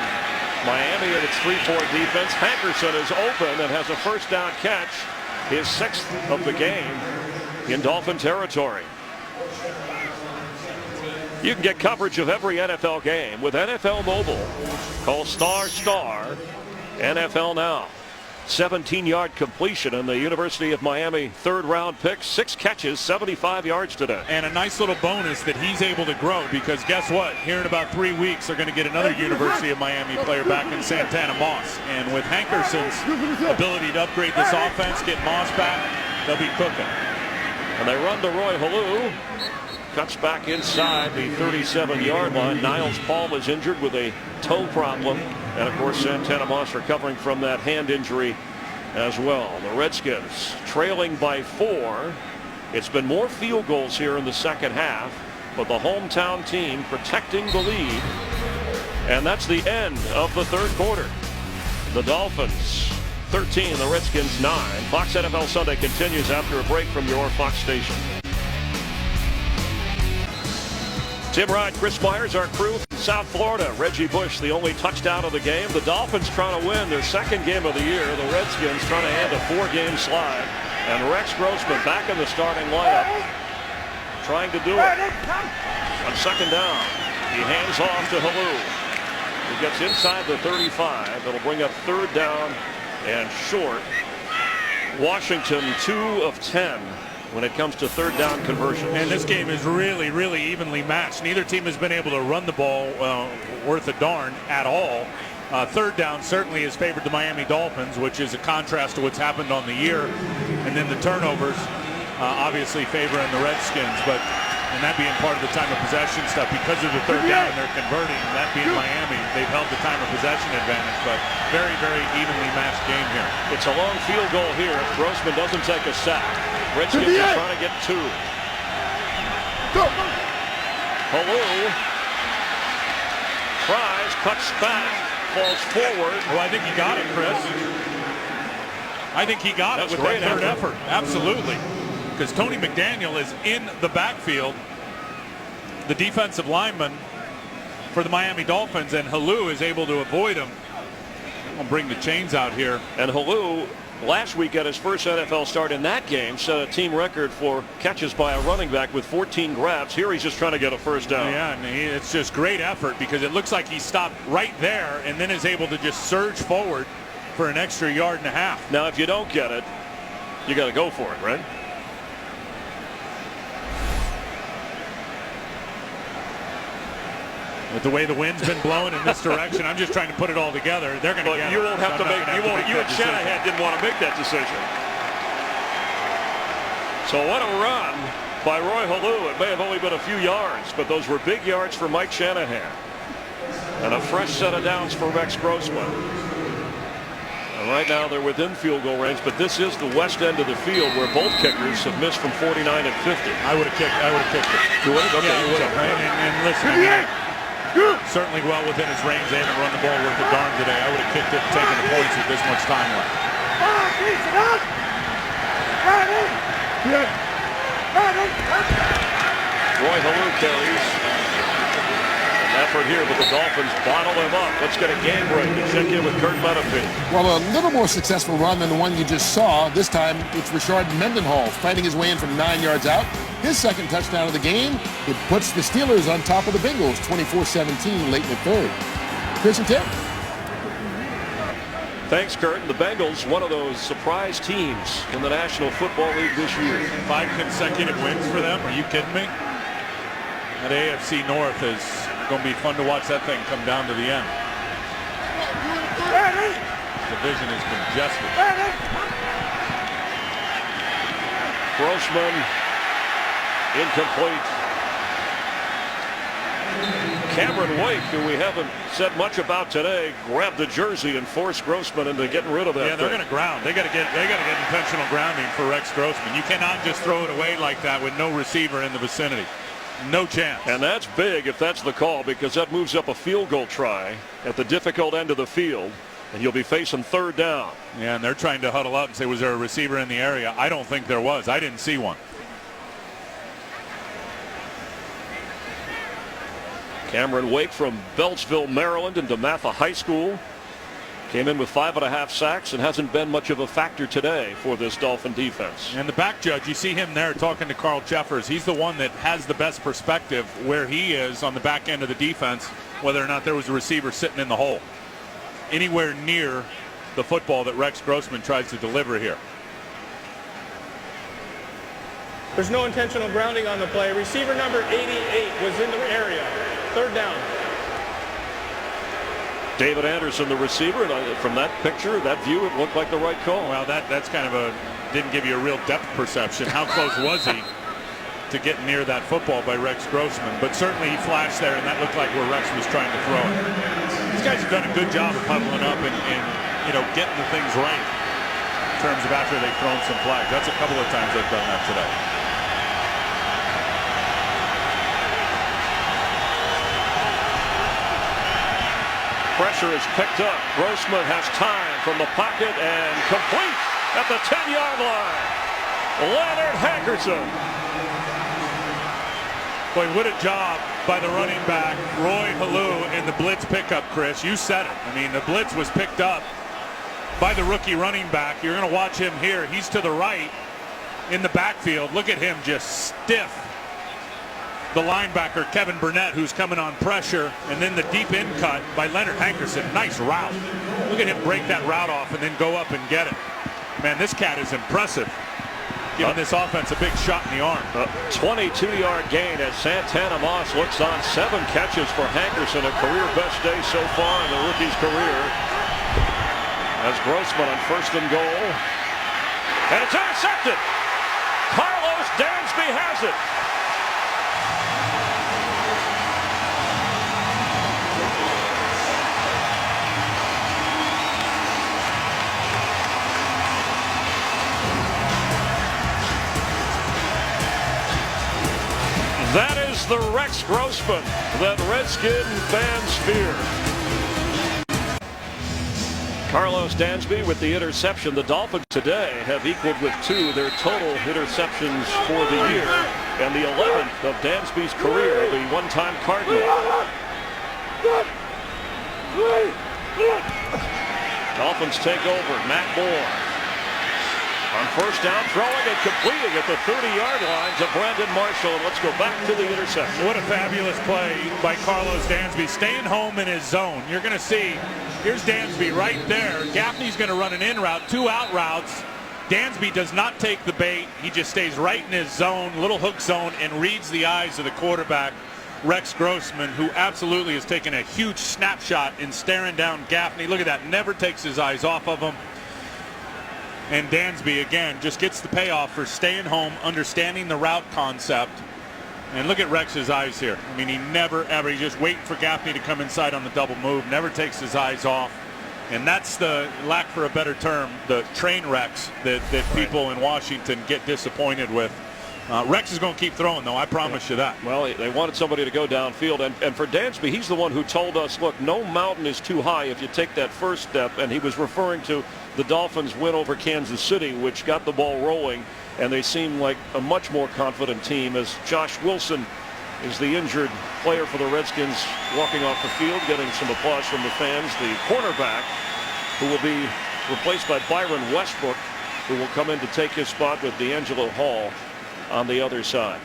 Miami at its 3-4 defense. Hankerson is open and has a first down catch, his 6th of the game in Dolphin territory. You can get coverage of every NFL game with NFL Mobile. Call ** NFL Now. 17-yard completion in the University of Miami 3rd-round pick. 6 catches, 75 yards today. And a nice little bonus that he's able to grow, because guess what? Here in about 3 weeks, they're going to get another University of Miami player back in Santana Moss. And with Hankerson's ability to upgrade this offense, get Moss back, they'll be cooking. And they run to Roy Halou. Cuts back inside the 37-yard line. Niles Paul is injured with a toe problem. And, of course, Santana Moss recovering from that hand injury as well. The Redskins trailing by 4. It's been more field goals here in the second half, but the hometown team protecting the lead. And that's the end of the third quarter. The Dolphins 13, the Redskins 9. Fox NFL Sunday continues after a break from your Fox station. Tim Ryan, Chris Myers, our crew from South Florida. Reggie Bush, the only touchdown of the game. The Dolphins trying to win their 2nd game of the year. The Redskins trying to end a 4-game slide And Rex Grossman back in the starting lineup, trying to do it on second down. He hands off to Halou, who gets inside the 35. That'll bring up third down and short. Washington 2 of 10 when it comes to third down conversions. And this game is really, really evenly matched. Neither team has been able to run the ball worth a darn at all. Third down certainly has favored the Miami Dolphins, which is a contrast to what's happened on the year. And then the turnovers obviously favoring the Redskins. And that being part of the time of possession stuff, because of the third down they're converting, that being Miami, they've held the time of possession advantage. But very, very evenly matched game here. It's a long field goal here if Grossman doesn't take a sack. Redskins are trying to get 2. Halou tries, cuts back, falls forward. Well, I think he got it, Chris. I think he got it with that third effort. Absolutely. Because Tony McDaniel is in the backfield, the defensive lineman for the Miami Dolphins, and Halou is able to avoid him. I'll bring the chains out here. And Halou last week got his first NFL start in that game, set a team record for catches by a running back with 14 grabs. Here he's just trying to get a first down. Yeah, and it's just great effort because it looks like he stopped right there and then is able to just surge forward for an extra yard and a half. Now, if you don't get it, you got to go for it, right? With the way the wind's been blowing in this direction, I'm just trying to put it all together. They're going to get it. You won't have to make. You and Shanahan didn't want to make that decision. So what a run by Roy Halou. It may have only been a few yards, but those were big yards for Mike Shanahan. And a fresh set of downs for Rex Grossman. And right now they're within field goal range, but this is the west end of the field where both kickers have missed from 49 and 50. I would have kicked it. You would have? Okay, yeah, you would have. And listen, certainly well within his range. They haven't run the ball worth a darn today. I would have kicked it and taken the points with this much time left. Roy Halou carries. An effort here, but the Dolphins bottle him up. Let's get a game break and check in with Kurt Menefee. Well, a little more successful run than the one you just saw. This time it's Rashard Mendenhall fighting his way in from 9 yards out. His second touchdown of the game. It puts the Steelers on top of the Bengals 24-17 late in the third. Chris and Tim. Thanks, Kurt. The Bengals, one of those surprise teams in the National Football League this year. 5 consecutive wins for them. Are you kidding me? That AFC North is going to be fun to watch that thing come down to the end. Division is congested. Grossman incomplete. Cameron Wake, who we haven't said much about today, grabbed the jersey and forced Grossman into getting rid of that. Yeah, they're going to ground. They got to get intentional grounding for Rex Grossman. You cannot just throw it away like that with no receiver in the vicinity. No chance. And that's big if that's the call, because that moves up a field goal try at the difficult end of the field, and you'll be facing third down. Yeah, and they're trying to huddle up and say, was there a receiver in the area? I don't think there was. I didn't see one. Cameron Wake from Beltsville, Maryland, and DeMatha High School. Came in with 5.5 sacks and hasn't been much of a factor today for this Dolphin defense. And the back judge, you see him there talking to Carl Jeffers. He's the one that has the best perspective where he is on the back end of the defense, whether or not there was a receiver sitting in the hole. Anywhere near the football that Rex Grossman tries to deliver here. There's no intentional grounding on the play. Receiver number 88 was in the area. Third down. David Anderson, the receiver, and from that picture, that view, it looked like the right call. Well, that's kind of didn't give you a real depth perception. How close was he to get near that football by Rex Grossman? But certainly he flashed there, and that looked like where Rex was trying to throw it. These guys have done a good job of huddling up and getting the things right in terms of after they've thrown some flags. That's a couple of times they've done that today. Pressure is picked up. Grossman has time from the pocket and complete at the 10-yard line. Leonard Hankerson. Boy, what a job by the running back, Roy Halou, in the blitz pickup, Chris. You said it. I mean, the blitz was picked up by the rookie running back. You're going to watch him here. He's to the right. in the backfield. Look at him just stiff the linebacker, Kevin Burnett, who's coming on pressure, and then the deep in cut by Leonard Hankerson. Nice route. Look at him break that route off and then go up and get it. Man, this cat is impressive, giving this offense a big shot in the arm. 22-yard gain as Santana Moss looks on. 7 catches for Hankerson, a career best day so far in the rookie's career. As Grossman on 1st and goal. And it's intercepted. Carlos Dansby has it. That is the Rex Grossman that Redskin fans fear. Carlos Dansby with the interception. The Dolphins today have equaled with 2 their total interceptions for the year, and the 11th of Dansby's career, the one-time Cardinal. Dolphins take over. Matt Moore on 1st down, throwing and completing at the 30-yard line to Brandon Marshall. And let's go back to the interception. What a fabulous play by Carlos Dansby, staying home in his zone. You're going to see, here's Dansby right there. Gaffney's going to run an in route, 2 out routes. Dansby does not take the bait. He just stays right in his zone, little hook zone, and reads the eyes of the quarterback, Rex Grossman, who absolutely has taken a huge snapshot in staring down Gaffney. Look at that, never takes his eyes off of him. And Dansby, again, just gets the payoff for staying home, understanding the route concept. And look at Rex's eyes here. I mean, he never, ever, he's just waiting for Gaffney to come inside on the double move, never takes his eyes off. And that's the, lack for a better term, the train wrecks that people in Washington get disappointed with. Rex is going to keep throwing, though. I promise you that. Well, they wanted somebody to go downfield. And for Dansby, he's the one who told us, look, no mountain is too high if you take that first step. And he was referring to the Dolphins' win over Kansas City, which got the ball rolling. And they seem like a much more confident team as Josh Wilson is the injured player for the Redskins walking off the field, getting some applause from the fans. The cornerback, who will be replaced by Byron Westbrook, who will come in to take his spot with D'Angelo Hall on the other side.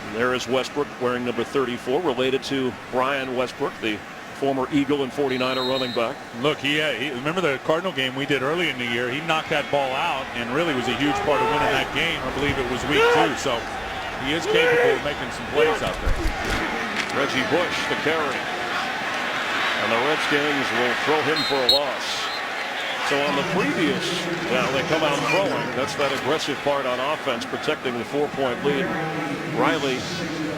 And there is Westbrook wearing number 34, related to Brian Westbrook, the former Eagle and 49er running back. Look, he remember the Cardinal game we did early in the year. He knocked that ball out and really was a huge part of winning that game. I believe it was week 2, so he is capable of making some plays out there. Reggie Bush, the carry. And the Redskins will throw him for a loss. So on the previous, they come out throwing. That's that aggressive part on offense, protecting the 4-point lead. Riley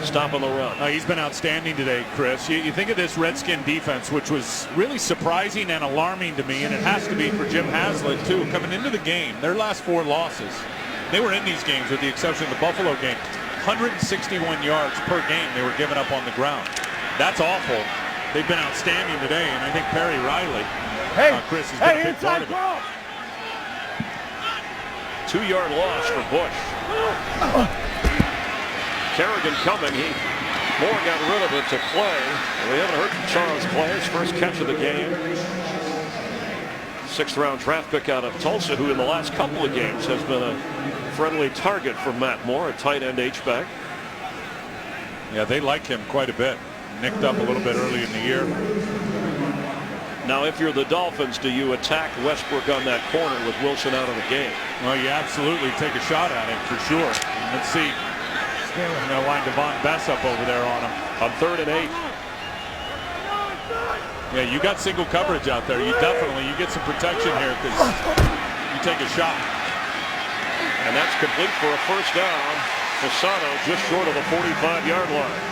stopping the run. He's been outstanding today, Chris. You think of this Redskin defense, which was really surprising and alarming to me, and it has to be for Jim Haslett, too. Coming into the game, their last 4 losses, they were in these games with the exception of the Buffalo game. 161 yards per game they were giving up on the ground. That's awful. They've been outstanding today, and I think Perry Riley, Chris, has been a big part of it. 2-yard loss for Bush. Kerrigan coming. Moore got rid of it to Clay. We haven't heard from Charles Clay. His first catch of the game. 6th-round draft pick out of Tulsa, who in the last couple of games has been a friendly target for Matt Moore, a tight end H-back. Yeah, they like him quite a bit. Nicked up a little bit early in the year. Now, if you're the Dolphins, do you attack Westbrook on that corner with Wilson out of the game? Well, you absolutely take a shot at him for sure. Let's see. I'm going to line Devon Bess up over there on him. On 3rd and 8. Yeah, you got single coverage out there. You get some protection here because you take a shot. And that's complete for a first down. Fasano just short of the 45-yard line.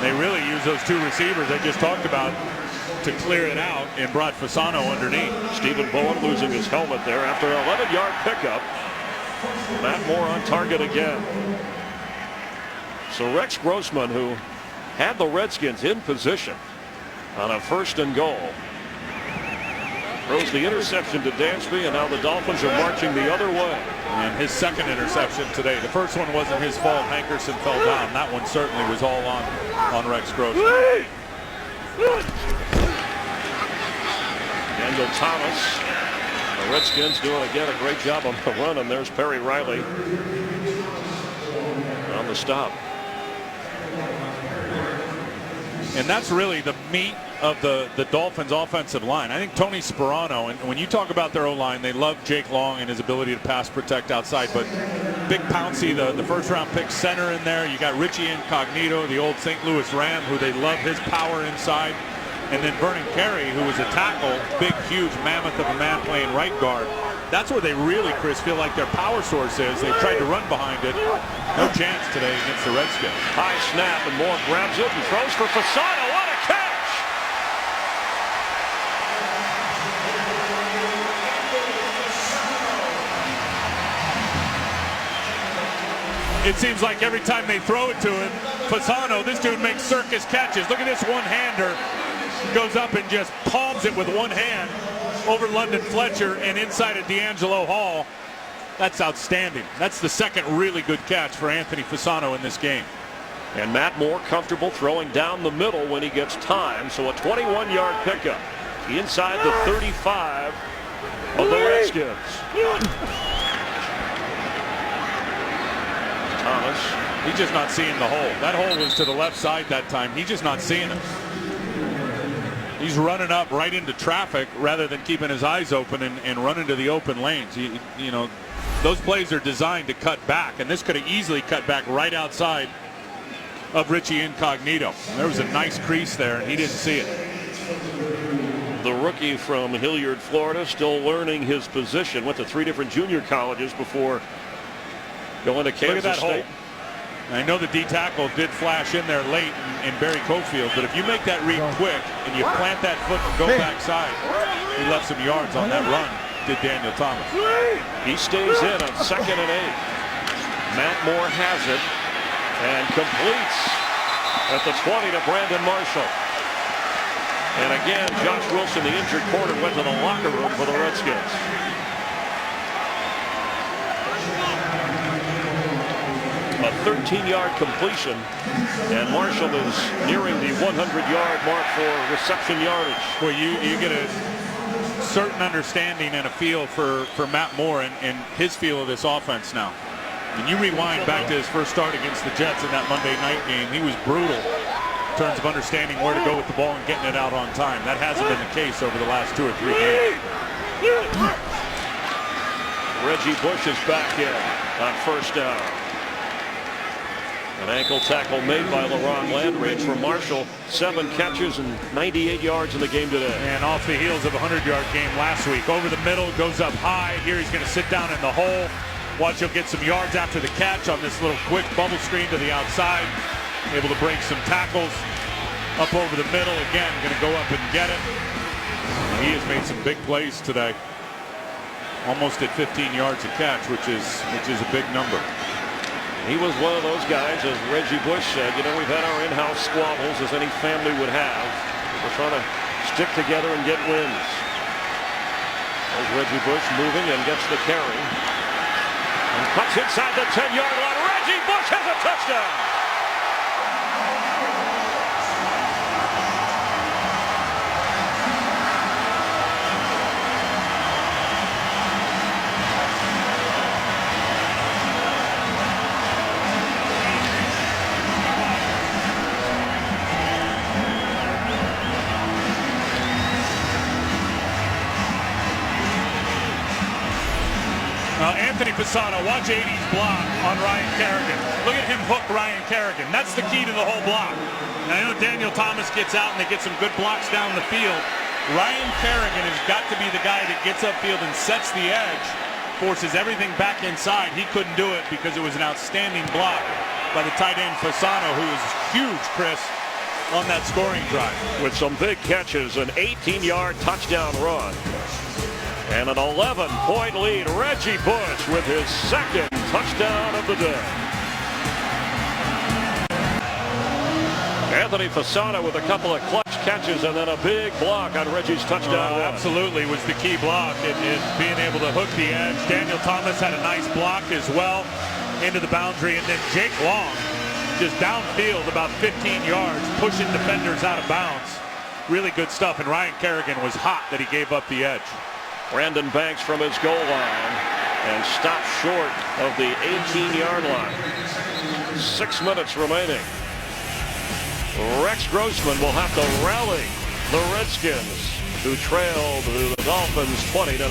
They really used those 2 receivers I just talked about to clear it out and brought Fasano underneath. Stephen Bowen losing his helmet there after an 11-yard pickup. Matt Moore on target again. So Rex Grossman, who had the Redskins in position on a 1st and goal, throws the interception to Dansby, and now the Dolphins are marching the other way. And his 2nd interception today. The first one wasn't his fault. Hankerson fell down. That one certainly was all on Rex Grossman. Daniel Thomas, the Redskins doing again a great job on the run, and there's Perry Riley on the stop. And that's really the meat of the Dolphins offensive line. I think Tony Sperano, and when you talk about their O-line, they love Jake Long and his ability to pass protect outside, but Big Pouncey, the first round pick center in there. You got Richie Incognito, the old St. Louis Ram, who they love his power inside. And then Vernon Carey, who was a tackle, big, huge mammoth of a man playing right guard. That's where they really, Chris, feel like their power source is. They've tried to run behind it. No chance today against the Redskins. High snap, and Moore grabs it and throws for Fasano. What a catch! It seems like every time they throw it to him, Fasano, this dude makes circus catches. Look at this one-hander. Goes up and just palms it with one hand over London Fletcher and inside of D'Angelo Hall. That's outstanding. That's the second really good catch for Anthony Fasano in this game. And Matt Moore comfortable throwing down the middle when he gets time. So a 21-yard pickup inside the 35 of the Redskins. Thomas. He's just not seeing the hole. That hole was to the left side that time. He's just not seeing it. He's running up right into traffic rather than keeping his eyes open and running to the open lanes. You know, those plays are designed to cut back, and this could have easily cut back right outside of Richie Incognito. There was a nice crease there, and he didn't see it. The rookie from Hilliard, Florida, still learning his position. Went to 3 different junior colleges before going to Kansas Look at that State. hole. I know the D tackle did flash in there late in Barry Cofield, but if you make that read quick and you plant that foot and go backside, he left some yards on that run, did Daniel Thomas. He stays in on 2nd and 8. Matt Moore has it and completes at the 20 to Brandon Marshall. And again, Josh Wilson, the injured corner, went to the locker room for the Redskins. A 13-yard completion, and Marshall is nearing the 100-yard mark for reception yardage. Well, you get a certain understanding and a feel for Matt Moore and his feel of this offense now. When you rewind back to his first start against the Jets in that Monday night game, he was brutal in terms of understanding where to go with the ball and getting it out on time. That hasn't been the case over the last 2 or 3 games. Reggie Bush is back in on first down. An ankle tackle made by LaRon Landridge for Marshall. 7 catches and 98 yards in the game today. And off the heels of a 100-yard game last week. Over the middle, goes up high. Here he's going to sit down in the hole. Watch, he'll get some yards after the catch on this little quick bubble screen to the outside. Able to break some tackles. Up over the middle again, going to go up and get it. And he has made some big plays today. Almost at 15 yards a catch, which is a big number. He was one of those guys, as Reggie Bush said, you know, we've had our in-house squabbles as any family would have. We're trying to stick together and get wins. There's Reggie Bush moving and gets the carry. And cuts inside the 10-yard line. Reggie Bush has a touchdown! Anthony Fasano, watch 80's block on Ryan Kerrigan. Look at him hook Ryan Kerrigan. That's the key to the whole block. Now, I know Daniel Thomas gets out and they get some good blocks down the field. Ryan Kerrigan has got to be the guy that gets upfield and sets the edge, forces everything back inside. He couldn't do it because it was an outstanding block by the tight end Fasano, who is huge, Chris, on that scoring drive. With some big catches, an 18-yard touchdown run. And an 11-point lead. Reggie Bush with his 2nd touchdown of the day. Anthony Fasano with a couple of clutch catches and then a big block on Reggie's touchdown run. Absolutely was the key block in being able to hook the edge. Daniel Thomas had a nice block as well into the boundary. And then Jake Long just downfield about 15 yards, pushing defenders out of bounds. Really good stuff. And Ryan Kerrigan was hot that he gave up the edge. Brandon Banks from his goal line and stopped short of the 18-yard line. 6 minutes remaining. Rex Grossman will have to rally the Redskins, who trailed the Dolphins 20-9.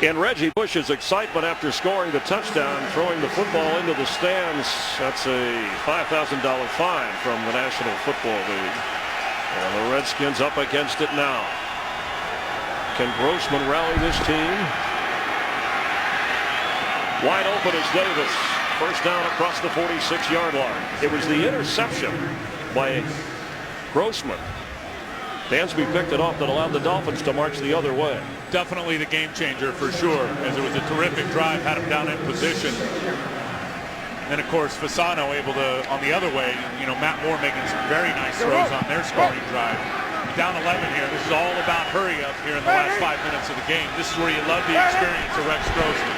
And Reggie Bush's excitement after scoring the touchdown, throwing the football into the stands. That's a $5,000 fine from the National Football League. And the Redskins up against it now. Can Grossman rally this team? Wide open is Davis. First down across the 46-yard line. It was the interception by Grossman. Dansby picked it off that allowed the Dolphins to march the other way. Definitely the game changer for sure, as it was a terrific drive, had him down in position. And of course, Fasano able to, on the other way, Matt Moore making some very nice throws on their scoring drive. Down 11 here. This is all about hurry up here in the last 5 minutes of the game. This is where you love the experience of Rex Grossman.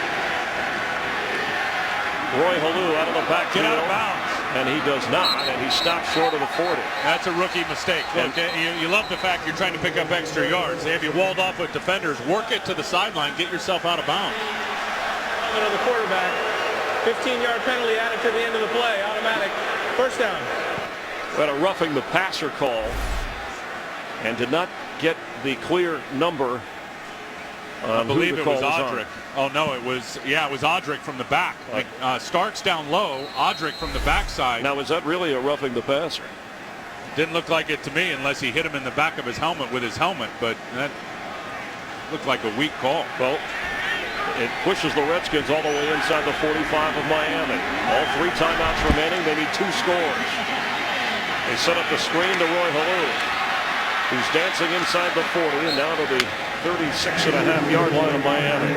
Roy Halou out of the backfield. Get out of bounds. And he does not, and he stopped short of the 40. That's a rookie mistake. Look, you love the fact you're trying to pick up extra yards. They have you walled off with defenders. Work it to the sideline. Get yourself out of bounds. The quarterback. 15-yard penalty added to the end of the play. Automatic first down. We had a roughing the passer call and did not get the clear number. I believe it was Audric. Oh no, it was Audric from the back. Starks down low, Audric from the backside. Now, was that really a roughing the passer? Didn't look like it to me, unless he hit him in the back of his helmet with his helmet. But that looked like a weak call. Well, it pushes the Redskins all the way inside the 45 of Miami. All 3 timeouts remaining. They need 2 scores. They set up the screen to Roy Halou, who's dancing inside the 40 and down to the 36.5-yard line of Miami.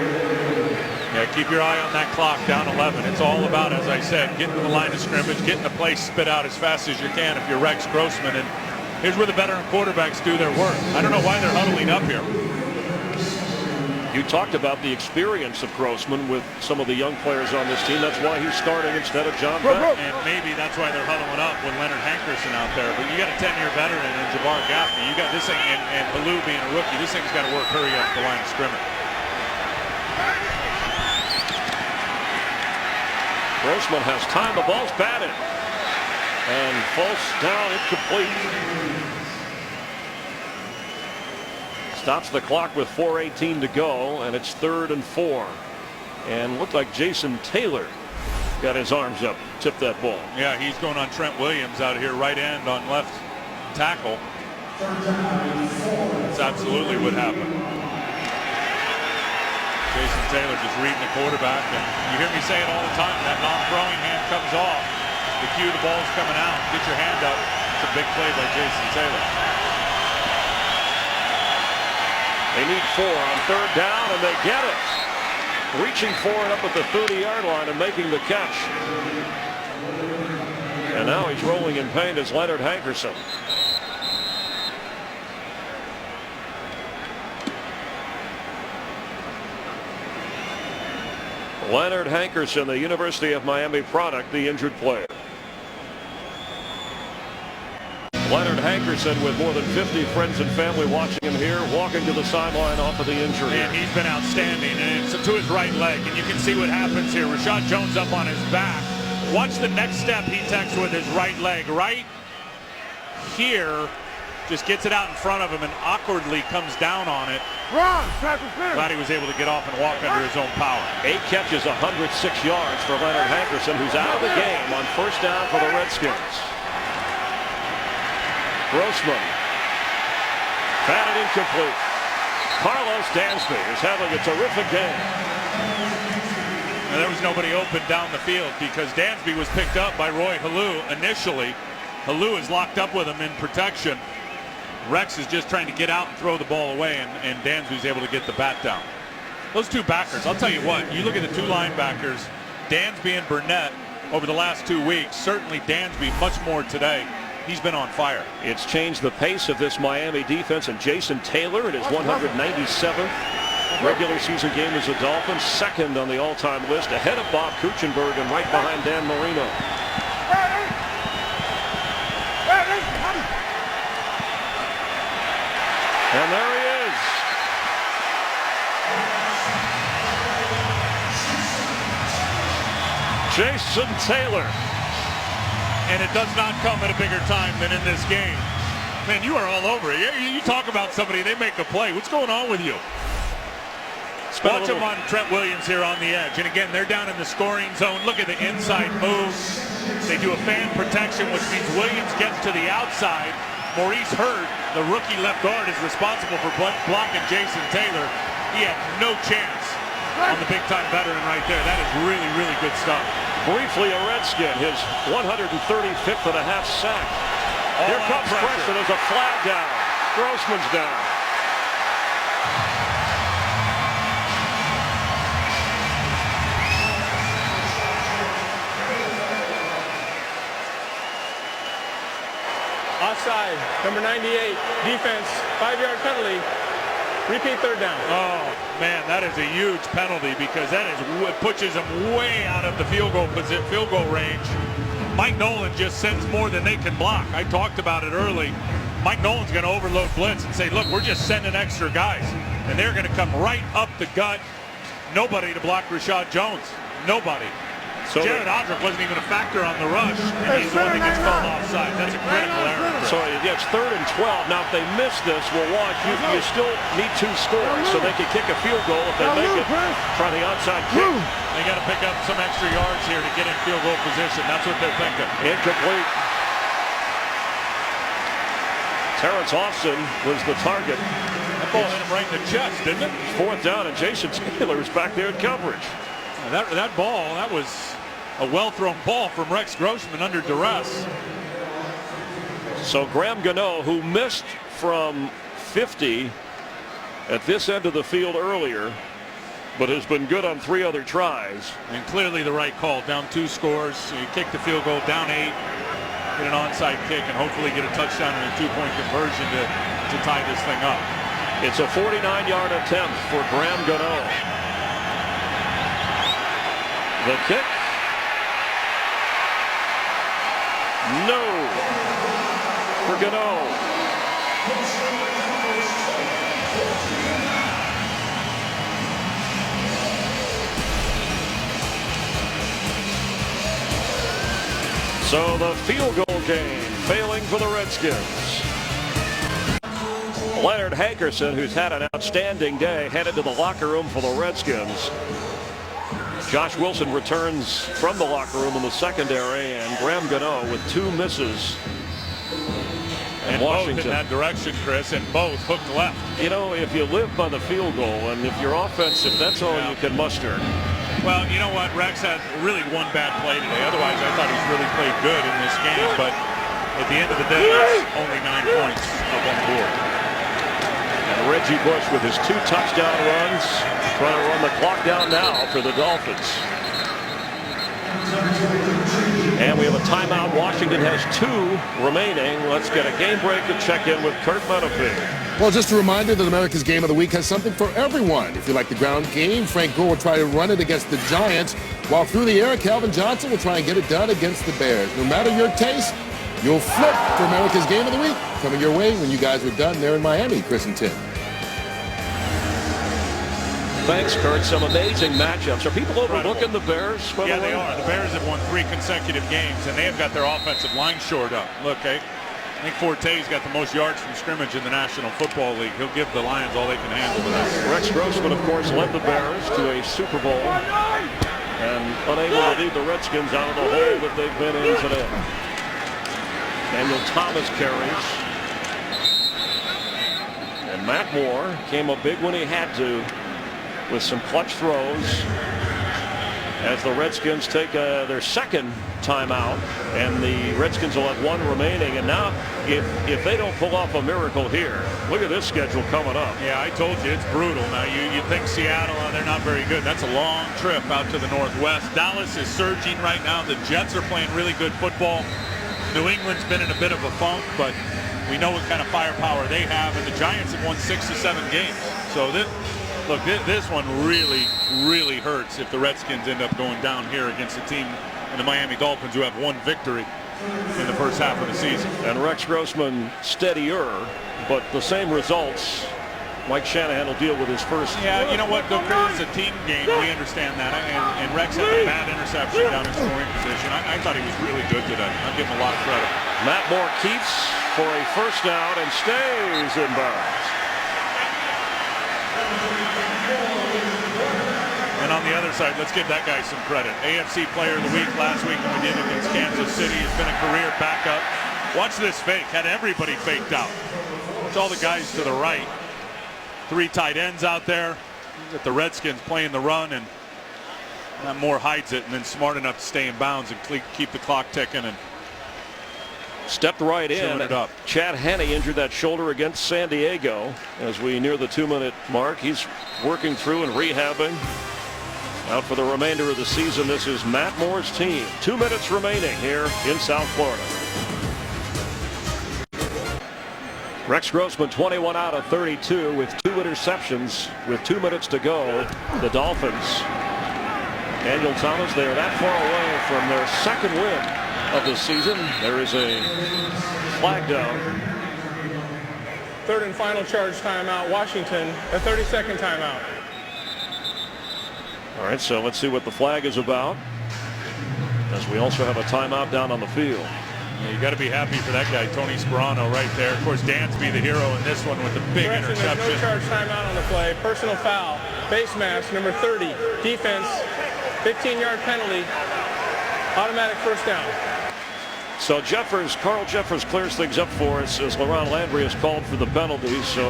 Yeah, keep your eye on that clock, down 11. It's all about, as I said, getting to the line of scrimmage, getting the play spit out as fast as you can if you're Rex Grossman. And here's where the veteran quarterbacks do their work. I don't know why they're huddling up here. You talked about the experience of Grossman with some of the young players on this team. That's why he's starting instead of John Beck. And maybe that's why they're huddling up with Leonard Hankerson out there. But you got a 10-year veteran in Jabbar Gaffney. You got this thing, and Halou being a rookie. This thing's got to work hurry up the line of scrimmage. Grossman has time. The ball's batted. And falls down, incomplete. Stops the clock with 4:18 to go, and it's 3rd and 4. And looked like Jason Taylor got his arms up, tipped that ball. Yeah, he's going on Trent Williams out here, right end on left tackle. That's absolutely what happened. Jason Taylor just reading the quarterback, and you hear me say it all the time, that non-throwing hand comes off. The cue, the ball's coming out. Get your hand up. It's a big play by Jason Taylor. They need 4 on 3rd down, and they get it. Reaching for it up at the 30-yard line and making the catch. And now he's rolling in pain as Leonard Hankerson. Leonard Hankerson, the University of Miami product, the injured player. Leonard Hankerson, with more than 50 friends and family watching him here, walking to the sideline off of the injury. And he's been outstanding, and it's to his right leg, and you can see what happens here. Rashad Jones up on his back. Watch the next step he takes with his right leg. Right here, just gets it out in front of him and awkwardly comes down on it. Glad he was able to get off and walk under his own power. 8 catches, 106 yards for Leonard Hankerson, who's out of the game on first down for the Redskins. Grossman. Batted incomplete. Carlos Dansby is having a terrific game. Now, there was nobody open down the field because Dansby was picked up by Roy Halou initially. Halou is locked up with him in protection. Rex is just trying to get out and throw the ball away, and Dansby's able to get the bat down. Those 2 backers, I'll tell you what, you look at the 2 linebackers, Dansby and Burnett over the last 2 weeks, certainly Dansby much more today. He's been on fire. It's changed the pace of this Miami defense, and Jason Taylor in his 197th regular season game as a Dolphin, 2nd on the all-time list, ahead of Bob Kuchenberg and right behind Dan Marino. And there he is. Jason Taylor. And it does not come at a bigger time than in this game. Man, you are all over it. You talk about somebody, they make a play. What's going on with you? Watch them on Trent Williams here on the edge. And again, they're down in the scoring zone. Look at the inside move. They do a fan protection, which means Williams gets to the outside. Maurice Hurd, the rookie left guard, is responsible for blocking Jason Taylor. He had no chance on the big-time veteran right there. That is really, really good stuff. Briefly a Redskin, his 135th and a half sack. Here comes Preston. There's a flag down. Grossman's down. Offside, number 98, defense, 5-yard penalty, repeat third down. Oh, man, that is a huge penalty because that pushes them way out of the field goal range. Mike Nolan just sends more than they can block. I talked about it early. Mike Nolan's going to overload blitz and say, look, we're just sending extra guys. And they're going to come right up the gut. Nobody to block Rashad Jones. Nobody. So Jared Odrick wasn't even a factor on the rush, and he's the one that gets called offside. That's a critical error. So yeah, it's 3rd and 12. Now, if they miss this, we'll watch. You still need 2 scores, so they can kick a field goal if they make it. Try the onside kick. They got to pick up some extra yards here to get in field goal position. That's what they're thinking. Incomplete. Terrence Austin was the target. That ball hit him right in the chest, didn't it? 4th down, and Jason Taylor's back there in coverage. That ball, that was a well-thrown ball from Rex Grossman under duress. So Graham Gano, who missed from 50 at this end of the field earlier, but has been good on 3 other tries. And clearly the right call. Down 2 scores. You kick the field goal, down 8, get an onside kick, and hopefully get a touchdown and a 2-point conversion to tie this thing up. It's a 49-yard attempt for Graham Gano. The kick. No. For Gano. So the field goal game failing for the Redskins. Leonard Hankerson, who's had an outstanding day, headed to the locker room for the Redskins. Josh Wilson returns from the locker room in the secondary, and Graham Gano with 2 misses. And Washington both in that direction, Chris, and both hooked left. You know, if you live by the field goal, and if your offense, if that's all you can muster. Well, you know what? Rex had really one bad play today. Otherwise, I thought he's really played good in this game. But at the end of the day, it's only 9 points up on the board. And Reggie Bush with his 2 touchdown runs, trying to run the clock down now for the Dolphins. And we have a timeout. Washington has 2 remaining. Let's get a game break and check in with Kurt Menefee. Well, just a reminder that America's Game of the Week has something for everyone. If you like the ground game, Frank Gore will try to run it against the Giants, while through the air, Calvin Johnson will try and get it done against the Bears. No matter your taste, you'll flip for America's Game of the Week. Coming your way when you guys are done there in Miami, Chris and Tim. Thanks, Kurt. Some amazing matchups. Are people overlooking the Bears? Yeah, they are. The Bears have won 3 consecutive games, and they have got their offensive line shored up. Look, I think Forte's got the most yards from scrimmage in the National Football League. He'll give the Lions all they can handle with us. Rex Grossman, of course, led the Bears to a Super Bowl and unable to lead the Redskins out of the hole that they've been in today. Daniel Thomas carries. And Matt Moore came up big when he had to, with some clutch throws, as the Redskins take their 2nd timeout, and the Redskins will have 1 remaining. And now, if they don't pull off a miracle here, look at this schedule coming up. Yeah, I told you, it's brutal. Now, you think Seattle, they're not very good. That's a long trip out to the Northwest. Dallas is surging right now. The Jets are playing really good football. New England's been in a bit of a funk, but we know what kind of firepower they have, and the Giants have won 6 or 7 games. So this one really, really hurts if the Redskins end up going down here against a team in the Miami Dolphins who have 1 victory. in the first half of the season. And Rex Grossman steadier, but the same results. Mike Shanahan will deal with his first. Yeah, you know what? Look, it's a team game. We understand that. And Rex had a bad interception down in scoring position. I thought he was really good today. I'll give him a lot of credit. Matt Moore keeps for a first down and stays in bounds. And on the other side, let's give that guy some credit. AFC Player of the Week last week when we did against Kansas City. Has been a career backup. Watch this fake. Had everybody faked out. Watch all the guys to the right. 3 tight ends out there. Got the Redskins playing the run, and Moore hides it, and then smart enough to stay in bounds and keep the clock ticking and stepped right in. It up. Chad Henne injured that shoulder against San Diego as we near the 2-minute mark. He's working through and rehabbing. Out for the remainder of the season. This is Matt Moore's team. 2 minutes remaining here in South Florida. Rex Grossman 21 out of 32 with 2 interceptions with 2 minutes to go. The Dolphins. Daniel Thomas, they are that far away from their second win of the season. There is a flag down. Third and final charge timeout. Washington, a 30-second timeout. All right, so let's see what the flag is about, as we also have a timeout down on the field. You got to be happy for that guy, Tony Sperano, right there. Of course, Dansby, the hero in this one with the big interception. There's no charge timeout on the play. Personal foul. Face mask, number 30. Defense, 15-yard penalty. Automatic first down. So Carl Jeffers clears things up for us as Laurent Landry has called for the penalty. So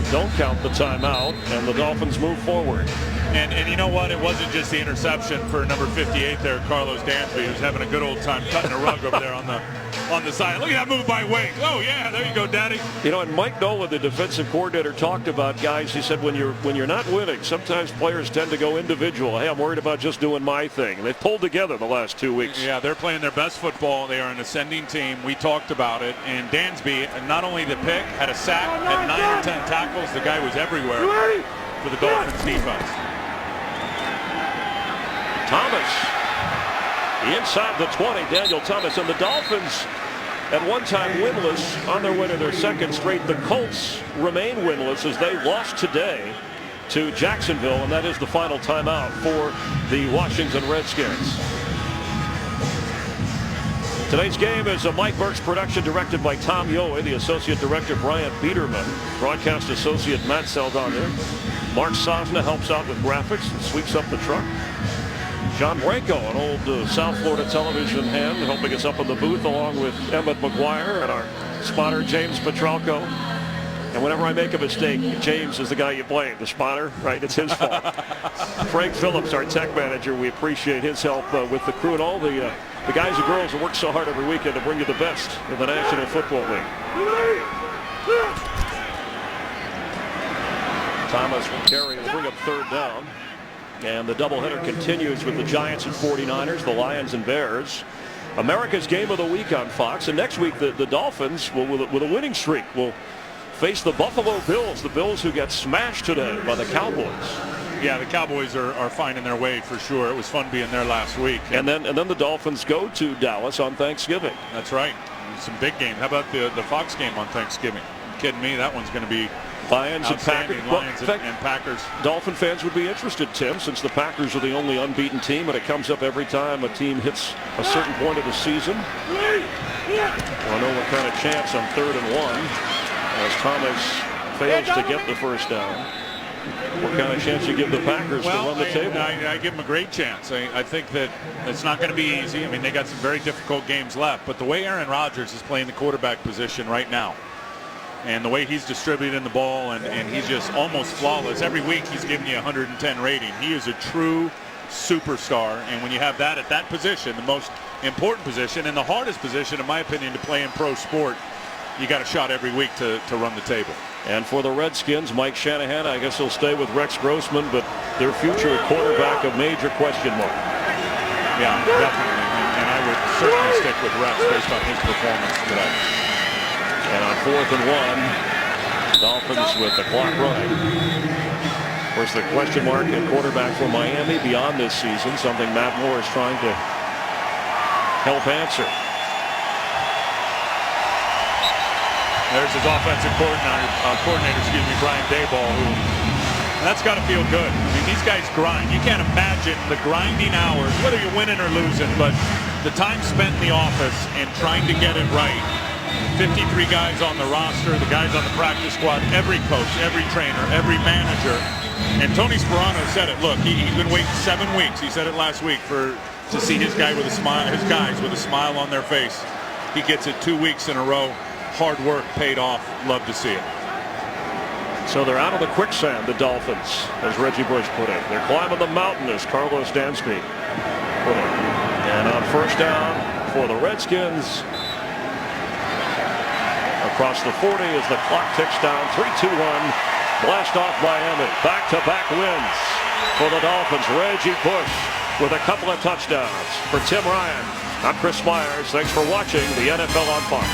don't count the timeout, and the Dolphins move forward. And you know what? It wasn't just the interception for number 58 there, Carlos Dansby, who's having a good old time cutting a rug over there on the side. Look at that move by Wake. Oh yeah, there you go, Daddy. You know, and Mike Nolan, the defensive coordinator, talked about guys. He said when you're not winning, sometimes players tend to go individual. Hey, I'm worried about just doing my thing. And they've pulled together the last 2 weeks. Yeah, they're playing their best football. They are an ascending team. We talked about it. And Dansby, not only the pick, had a sack, had 9 or 10 tackles. The guy was everywhere for the Dolphins defense. Thomas inside the 20. Daniel Thomas, and the Dolphins at one time winless on their way to their second straight. The Colts remain winless as they lost today to Jacksonville, and that is the final timeout for the Washington Redskins. Today's game is a Mike Burke's production, directed by Tom Yohe, the associate director Brian Biederman, broadcast associate Matt Saldana. Mark Sosna helps out with graphics and sweeps up the truck. John Branco, an old South Florida television hand, helping us up in the booth, along with Emmett McGuire and our spotter James Petralco. And whenever I make a mistake, James is the guy you blame, the spotter, right? It's his fault. Frank Phillips, our tech manager, we appreciate his help with the crew and all the guys and girls who work so hard every weekend to bring you the best in the National Football League. Thomas will carry and bring up third down. And the doubleheader continues with the Giants and 49ers, the Lions and Bears. America's Game of the Week on Fox. And next week, the Dolphins, with a winning streak, will face the Buffalo Bills, the Bills who got smashed today by the Cowboys. Yeah, the Cowboys are finding their way for sure. It was fun being there last week. And then the Dolphins go to Dallas on Thanksgiving. That's right. Some big games. How about the Fox game on Thanksgiving? You kidding me? That one's going to be Lions and Packers. Lions and Packers. Dolphin fans would be interested, Tim, since the Packers are the only unbeaten team, and it comes up every time a team hits a certain point of the season. We'll know what kind of chance on 3rd and 1 as Thomas fails to get the first down. What kind of chance you give the Packers to run the table? I give them a great chance. I think that it's not going to be easy. I mean, they got some very difficult games left, but the way Aaron Rodgers is playing the quarterback position right now, and the way he's distributing the ball, and he's just almost flawless. Every week he's giving you 110 rating. He is a true superstar, and when you have that at that position, the most important position and the hardest position, in my opinion, to play in pro sport, you got a shot every week to run the table. And for the Redskins, Mike Shanahan, I guess he'll stay with Rex Grossman, but their future at quarterback a major question mark. Yeah, definitely, and I would certainly stick with Rex based on his performance today. And on 4th and 1, Dolphins with the clock running. Of course, the question mark at quarterback for Miami beyond this season, something Matt Moore is trying to help answer. There's his offensive coordinator, Brian Daboll, who, that's got to feel good. I mean, these guys grind. You can't imagine the grinding hours, whether you're winning or losing, but the time spent in the office and trying to get it right. 53 guys on the roster, the guys on the practice squad, every coach, every trainer, every manager. And Tony Sperano said it. Look, he's been waiting 7 weeks. He said it last week to see his guys with a smile on their face. He gets it 2 weeks in a row. Hard work paid off. Love to see it. So they're out of the quicksand, the Dolphins, as Reggie Bush put it. They're climbing the mountain, as Carlos Dansby put it. And on first down for the Redskins, across the 40 as the clock ticks down. 3-2-1. Blast off Miami. Back-to-back wins for the Dolphins. Reggie Bush with a couple of touchdowns. For Tim Ryan, I'm Chris Myers. Thanks for watching the NFL on Fox.